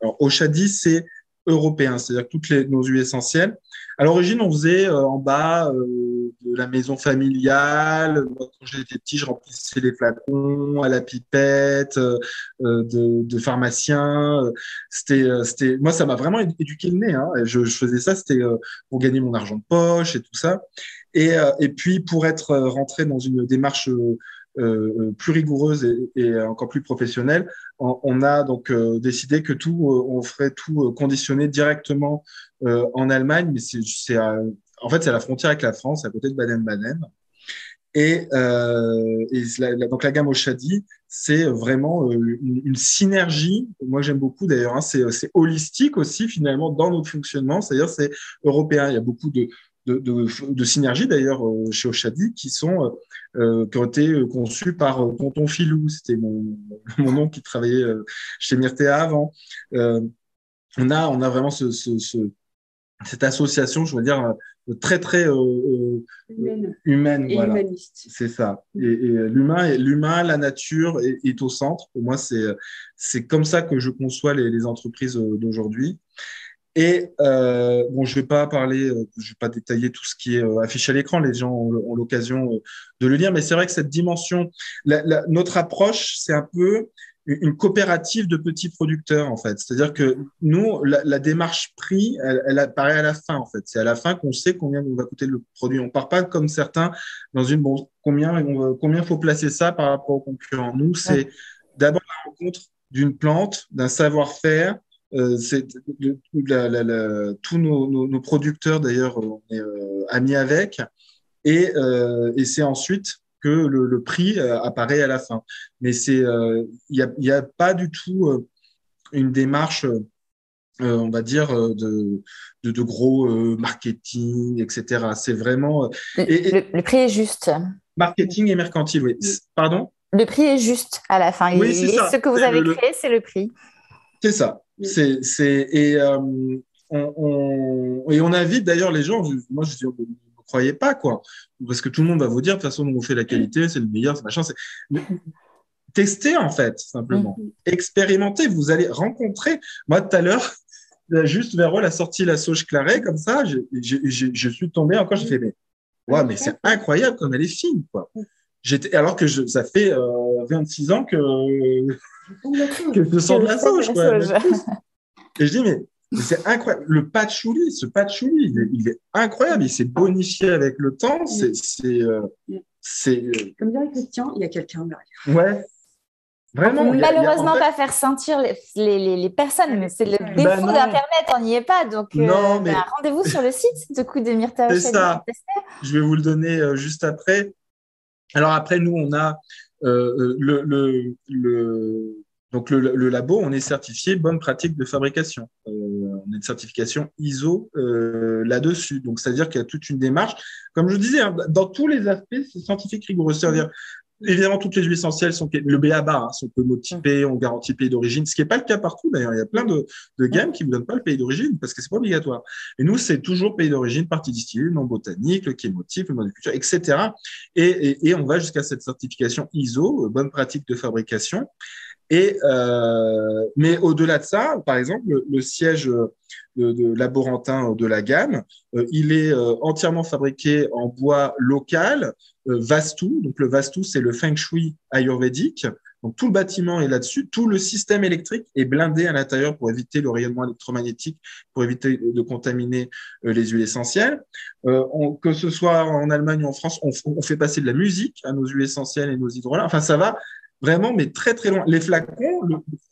S2: alors, Oshadi, c'est européen, c'est-à-dire toutes nos huiles essentielles. À l'origine, on faisait en bas de la maison familiale. Moi, quand j'étais petit, je remplissais les flacons à la pipette de pharmacien. Moi, ça m'a vraiment éduqué le nez. Hein. Je faisais ça, c'était pour gagner mon argent de poche et tout ça. Et puis, pour être rentré dans une démarche plus rigoureuse et encore plus professionnelle, on a donc décidé que on ferait tout conditionné directement en Allemagne, mais en fait, c'est à la frontière avec la France, à côté de Baden-Baden. Donc la gamme Oshadi, c'est vraiment une synergie. Moi, j'aime beaucoup d'ailleurs. Hein, c'est holistique aussi finalement dans notre fonctionnement. C'est-à-dire, c'est européen. Il y a beaucoup de synergies d'ailleurs chez Oshadi qui ont été conçues par Tonton Filou. C'était mon oncle qui travaillait chez Myrtea avant. On a vraiment cette association, je veux dire, très, très humaine.
S3: Et
S2: voilà.
S3: humaniste.
S2: C'est ça. Et l'humain, la nature est au centre. Pour moi, c'est comme ça que je conçois les entreprises d'aujourd'hui. Et bon, je vais pas détailler tout ce qui est affiché à l'écran. Les gens ont l'occasion de le lire, mais c'est vrai que cette dimension, notre approche, c'est un peu une coopérative de petits producteurs en fait. C'est-à-dire que nous, la démarche prix, elle apparaît à la fin en fait. C'est à la fin qu'on sait combien va coûter le produit. On part pas comme certains dans combien faut placer ça par rapport aux concurrents. Nous, c'est d'abord la rencontre d'une plante, d'un savoir-faire. Tous nos producteurs d'ailleurs on est amis avec et c'est ensuite que le prix apparaît à la fin, mais il y a pas du tout une démarche on va dire de gros marketing, etc. C'est vraiment
S1: le prix est juste.
S2: marketing et mercantile, oui. Pardon?
S1: Le prix est juste à la fin.
S2: Oui, c'est ça.
S1: Ce que vous avez créé, c'est le prix.
S2: C'est ça. On invite d'ailleurs les gens. Moi, je dis, ne croyez pas, quoi. Parce que tout le monde va vous dire, de toute façon, nous, on fait la qualité, c'est le meilleur, c'est machin. Testez, en fait, simplement. Expérimentez. Vous allez rencontrer. Moi, tout à l'heure, juste Vérole a sorti la sauge Claret, comme ça. Je suis tombé encore, j'ai fait, mais c'est incroyable comme elle est fine, quoi. Alors que ça fait 26 ans que je sens de la sauge, quoi. Et je dis, mais c'est incroyable. Le patchouli, il est incroyable. Il s'est bonifié avec le temps.
S3: Comme dirait Christian, il y a quelqu'un derrière.
S2: Ouais. Vraiment.
S1: Malheureusement, pas faire sentir les personnes, mais c'est le défaut d'Internet, on n'y est pas. Donc, mais rendez-vous sur le site de Coup de Myrta Ochadi.
S2: C'est ça. Je vais vous le donner juste après. Alors après, nous, on a donc le labo, on est certifié bonne pratique de fabrication. On a une certification ISO là-dessus. Donc, c'est-à-dire qu'il y a toute une démarche. Comme je disais, hein, dans tous les aspects, c'est scientifique rigoureux. C'est-à-dire, évidemment, toutes les huiles essentielles sont le BABA, sont motypées, on garantit le pays d'origine, ce qui n'est pas le cas partout. D'ailleurs, il y a plein de gammes qui ne vous donnent pas le pays d'origine parce que c'est pas obligatoire. Et nous, c'est toujours pays d'origine, partie distillée, nom botanique, le chémotype, le mode de culture, etc. Et on va jusqu'à cette certification ISO, bonne pratique de fabrication. Mais au-delà de ça, par exemple, le siège de laborantin de la gamme, il est entièrement fabriqué en bois local, Vastu. Donc le Vastu, c'est le Feng Shui ayurvédique. Donc tout le bâtiment est là-dessus. Tout le système électrique est blindé à l'intérieur pour éviter le rayonnement électromagnétique, pour éviter de contaminer les huiles essentielles. Que ce soit en Allemagne ou en France, on fait passer de la musique à nos huiles essentielles et nos hydrolats. Enfin, ça va vraiment, mais très, très loin. Les flacons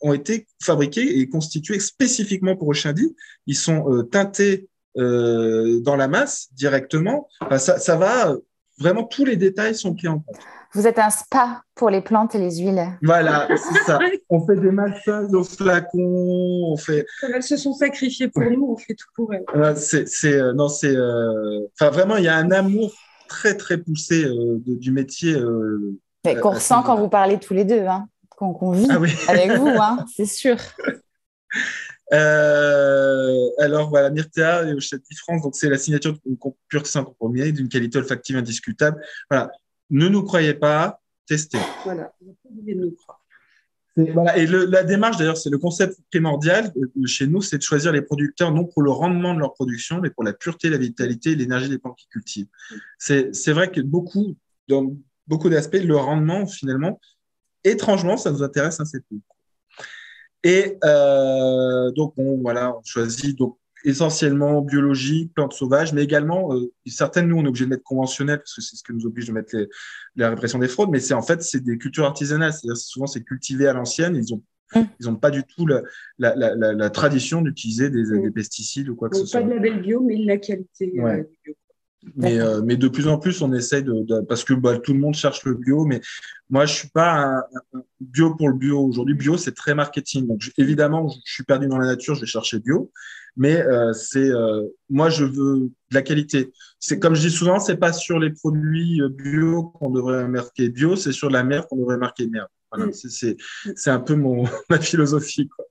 S2: ont été fabriqués et constitués spécifiquement pour Ochadi. Ils sont teintés dans la masse directement. Enfin, ça va, vraiment, tous les détails sont pris en compte.
S1: Vous êtes un spa pour les plantes et les huiles.
S2: Voilà, c'est ça. On fait des massages aux flacons,
S3: Comme elles se sont sacrifiées pour nous, on fait tout pour elles.
S2: Enfin, vraiment, il y a un amour très, très poussé du métier.
S1: Qu'on ressent quand vous parlez tous les deux, hein, qu'on vit avec vous, hein, c'est sûr.
S2: Alors voilà, Myrtea et Ochadi France, donc c'est la signature d'une pure sans compromis, d'une qualité olfactive indiscutable. Voilà, ne nous croyez pas, testez.
S3: Voilà, vous pouvez nous croire.
S2: Voilà. Et la démarche, d'ailleurs, c'est le concept primordial chez nous, c'est de choisir les producteurs non pour le rendement de leur production, mais pour la pureté, la vitalité et l'énergie des plantes qu'ils cultivent. C'est vrai que dans beaucoup d'aspects, le rendement, finalement, étrangement, ça nous intéresse assez peu. Et donc, on choisit donc, essentiellement biologie, plantes sauvages, mais également, certaines, nous, on est obligé de mettre conventionnelles, parce que c'est ce qui nous oblige de mettre la répression des fraudes, mais c'est des cultures artisanales, c'est-à-dire souvent c'est cultivé à l'ancienne, ils ont pas du tout la tradition d'utiliser des pesticides ou quoi que ce soit.
S3: Pas de label bio, mais de la qualité bio.
S2: Mais de plus en plus, on essaye parce que tout le monde cherche le bio, mais moi, je suis pas un bio pour le bio. Aujourd'hui, bio, c'est très marketing. Donc, évidemment, je suis perdu dans la nature, je vais chercher bio, mais moi, je veux de la qualité. C'est comme je dis souvent, c'est pas sur les produits bio qu'on devrait marquer bio, c'est sur la mer qu'on devrait marquer mer. Voilà, c'est un peu ma philosophie, quoi.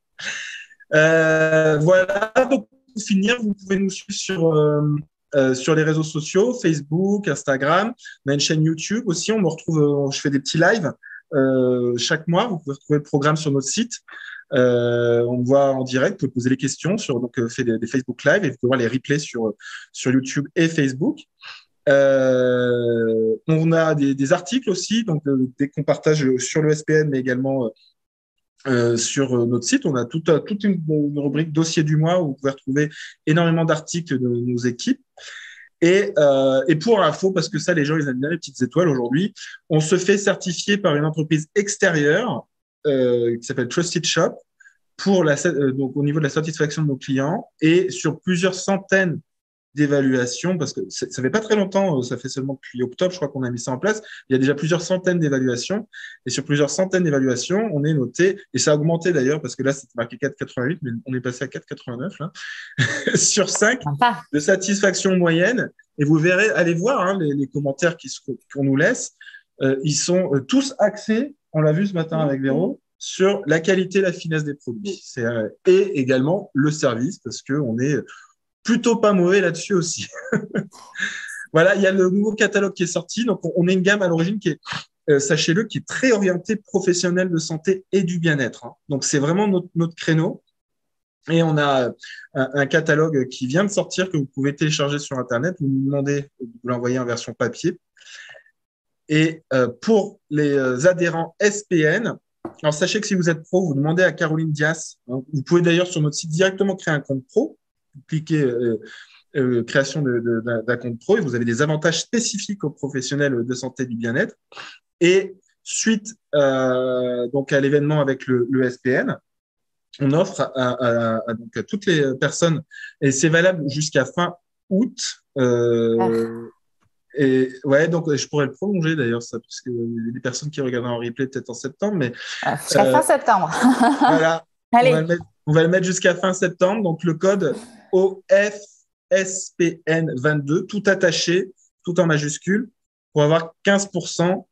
S2: Voilà. Donc, pour finir, vous pouvez nous suivre sur sur les réseaux sociaux, Facebook, Instagram. On a une chaîne YouTube aussi. On me retrouve, je fais des petits lives chaque mois. Vous pouvez retrouver le programme sur notre site. On me voit en direct, vous pouvez poser les questions fait des Facebook Live et vous pouvez voir les replays sur YouTube et Facebook. On a des articles aussi, donc dès qu'on partage sur le SPN, mais également sur notre site, on a toute une rubrique dossier du mois où vous pouvez retrouver énormément d'articles de nos équipes. Et pour info, parce que ça, les gens, ils aiment bien les petites étoiles aujourd'hui, on se fait certifier par une entreprise extérieure qui s'appelle Trusted Shop donc au niveau de la satisfaction de nos clients et sur plusieurs centaines d'évaluations, parce que ça fait pas très longtemps, ça fait seulement depuis octobre, je crois qu'on a mis ça en place. Il y a déjà plusieurs centaines d'évaluations et sur plusieurs centaines d'évaluations, on est noté, et ça a augmenté d'ailleurs, parce que là, c'était marqué 4,88, mais on est passé à 4,89 là, sur 5 de satisfaction moyenne. Et vous verrez, allez voir hein, les commentaires qu'on nous laisse. Ils sont tous axés, on l'a vu ce matin avec Véro, sur la qualité et la finesse des produits. Et également le service, parce qu'on est plutôt pas mauvais là-dessus aussi. Voilà, il y a le nouveau catalogue qui est sorti. Donc, on a une gamme à l'origine qui est, sachez-le, qui est très orientée professionnelle de santé et du bien-être. Hein. Donc, c'est vraiment notre créneau. Et on a un catalogue qui vient de sortir que vous pouvez télécharger sur Internet. Vous nous demandez de vous l'envoyer en version papier. Et pour les adhérents SPN, alors sachez que si vous êtes pro, vous demandez à Caroline Dias. Hein, vous pouvez d'ailleurs sur notre site directement créer un compte pro. Vous cliquez création d'un compte pro et vous avez des avantages spécifiques aux professionnels de santé et du bien-être. Et suite donc à l'événement avec le SPN, on offre donc à toutes les personnes, et c'est valable jusqu'à fin août. Et ouais, donc je pourrais le prolonger d'ailleurs, ça, parce que les personnes qui regardent en replay peut-être en septembre, mais
S1: jusqu'à fin septembre.
S2: Voilà.
S1: Allez.
S2: On va le mettre jusqu'à fin septembre. Donc, le code OFSPN22, tout attaché, tout en majuscule, pour avoir 15%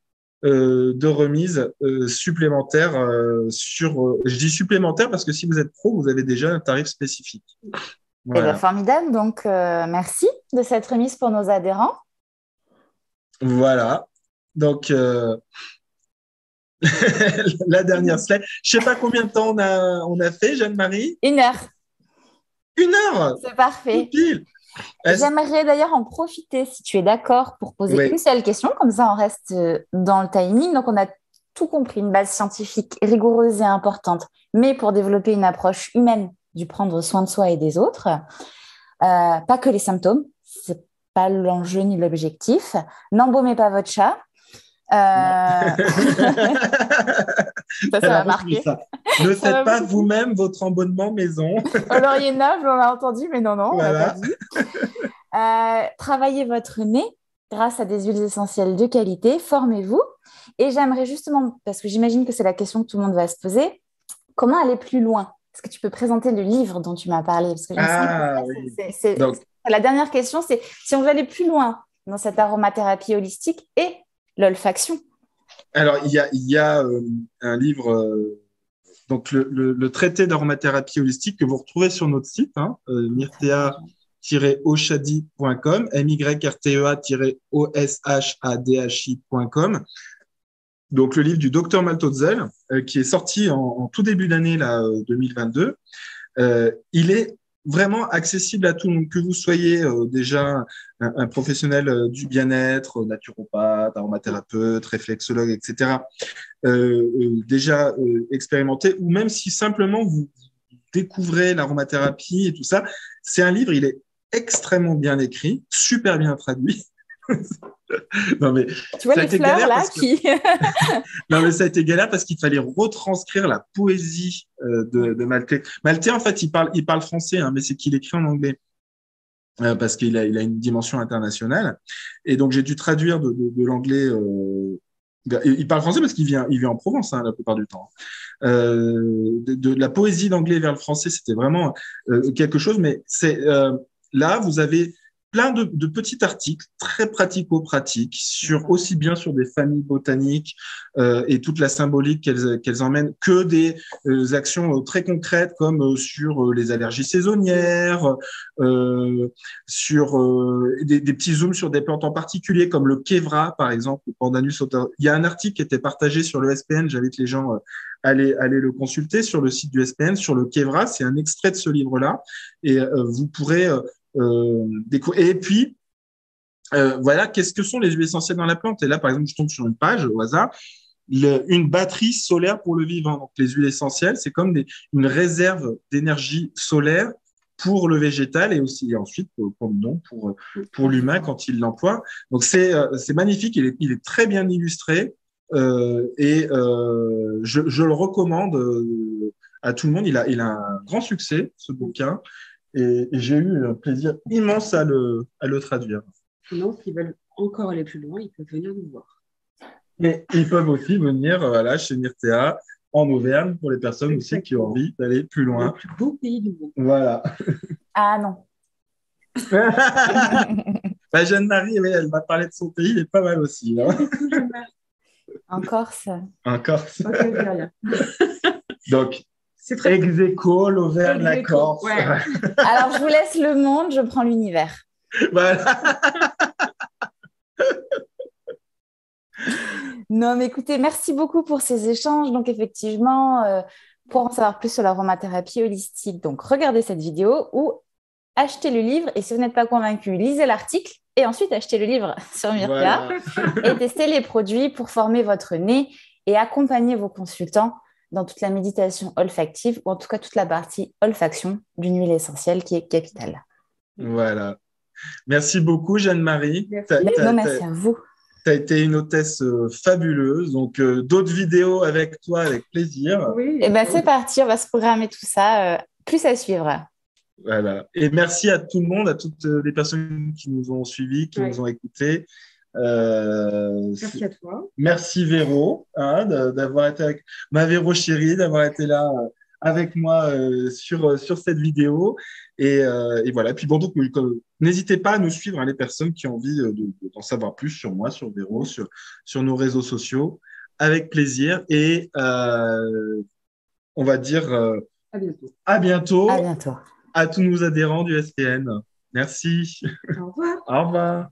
S2: de remise supplémentaire je dis supplémentaire parce que si vous êtes pro, vous avez déjà un tarif spécifique. Voilà.
S1: Eh bien, formidable. Donc, merci de cette remise pour nos adhérents.
S2: Voilà. Donc, la dernière slide. Je ne sais pas combien de temps on a fait, Jeanne-Marie.
S1: 1 heure.
S2: 1 heure.
S1: C'est parfait.
S2: Pile.
S1: J'aimerais d'ailleurs en profiter, si tu es d'accord, pour poser une seule question. Comme ça, on reste dans le timing. Donc, on a tout compris, une base scientifique rigoureuse et importante, mais pour développer une approche humaine du prendre soin de soi et des autres. Pas que les symptômes. Ce n'est pas l'enjeu ni l'objectif. N'embaumez pas votre chat. Ça m'a marqué.
S2: Ne faites pas vous-même votre embonnement maison.
S1: Au laurier neuf, on l'a entendu, mais non, voilà. On l'a pas dit. Travaillez votre nez grâce à des huiles essentielles de qualité. Formez-vous. Et j'aimerais justement, parce que j'imagine que c'est la question que tout le monde va se poser, comment aller plus loin? Est-ce que tu peux présenter le livre dont tu m'as parlé? Parce que Donc... la dernière question, c'est si on veut aller plus loin dans cette aromathérapie holistique et l'olfaction.
S2: Alors, il y a un livre, donc le traité d'aromathérapie holistique que vous retrouvez sur notre site, hein, myrtea-oshadi.com, myrtea-oshadhi.com. Donc, le livre du docteur Maltodzel, qui est sorti en tout début d'année 2022. Il est vraiment accessible à tout le monde, que vous soyez déjà un professionnel du bien-être, naturopathe, aromathérapeute, réflexologue, etc., déjà expérimenté, ou même si simplement vous découvrez l'aromathérapie et tout ça. C'est un livre, il est extrêmement bien écrit, super bien traduit. Non, mais
S1: tu vois les fleurs là qui...
S2: Non, mais ça a été galère parce qu'il fallait retranscrire la poésie de Maltais. Maltais, en fait, il parle français, hein, mais c'est qu'il écrit en anglais parce qu'il a une dimension internationale. Et donc, j'ai dû traduire de l'anglais. Il parle français parce qu'il vit en Provence, hein, la plupart du temps. De la poésie d'anglais vers le français, c'était vraiment quelque chose. Mais c'est là, vous avez plein de petits articles très pratico-pratiques aussi bien sur des familles botaniques et toute la symbolique qu'elles emmènent que des actions très concrètes comme sur les allergies saisonnières, sur des petits zooms sur des plantes en particulier comme le kévra par exemple, le Pandanus autumnal. Il y a un article qui était partagé sur le SPN, j'invite les gens aller le consulter sur le site du SPN sur le kévra, c'est un extrait de ce livre-là et vous pourrez découvrir. Et puis, voilà, qu'est-ce que sont les huiles essentielles dans la plante? Et là, par exemple, je tombe sur une page au hasard, une batterie solaire pour le vivant. Donc, les huiles essentielles, c'est comme une réserve d'énergie solaire pour le végétal et aussi et ensuite pour l'humain quand il l'emploie. Donc, c'est magnifique, il est très bien illustré et je le recommande à tout le monde. Il a un grand succès, ce bouquin. Et j'ai eu un plaisir immense à le traduire.
S3: Sinon, s'ils veulent encore aller plus loin, ils peuvent venir nous voir.
S2: Mais ils peuvent aussi venir chez Myrtea, en Auvergne, pour les personnes aussi qui ont envie d'aller plus loin.
S3: Le plus beau pays du monde.
S2: Voilà.
S1: Ah non.
S2: Jeanne-Marie, elle m'a parlé de son pays, il est pas mal aussi. Hein.
S1: En Corse.
S2: En Corse.
S3: Ok, rien.
S2: Donc, ex aequo, l'Auvergne, la Corse.
S3: Ouais.
S1: Alors, je vous laisse le monde, je prends l'univers.
S2: Voilà.
S1: Non, mais écoutez, merci beaucoup pour ces échanges. Donc, effectivement, pour en savoir plus sur l'aromathérapie holistique, donc regardez cette vidéo ou achetez le livre. Et si vous n'êtes pas convaincu, lisez l'article et ensuite achetez le livre sur Myrtea
S2: Voilà.
S1: et testez les produits pour former votre nez et accompagner vos consultants dans toute la méditation olfactive ou en tout cas toute la partie olfaction d'une huile essentielle qui est capitale.
S2: Voilà. Merci beaucoup, Jeanne-Marie.
S1: Merci à vous.
S2: Tu as été une hôtesse fabuleuse. Donc, d'autres vidéos avec toi, avec plaisir.
S3: Oui.
S1: Et bien, c'est parti. On va se programmer tout ça. Plus à suivre.
S2: Voilà. Et merci à tout le monde, à toutes les personnes qui nous ont suivis, qui nous ont écoutés.
S3: Merci à toi.
S2: Merci Véro d'avoir été avec ma Véro chérie, d'avoir été là avec moi sur cette vidéo. Et voilà. Puis bon, donc, n'hésitez pas à nous suivre, les personnes qui ont envie d'en savoir plus sur moi, sur Véro, sur nos réseaux sociaux. Avec plaisir. Et on va dire
S3: À bientôt.
S2: À bientôt.
S1: À bientôt.
S2: À tous nos adhérents du SPN. Merci.
S3: Au revoir.
S2: Au revoir.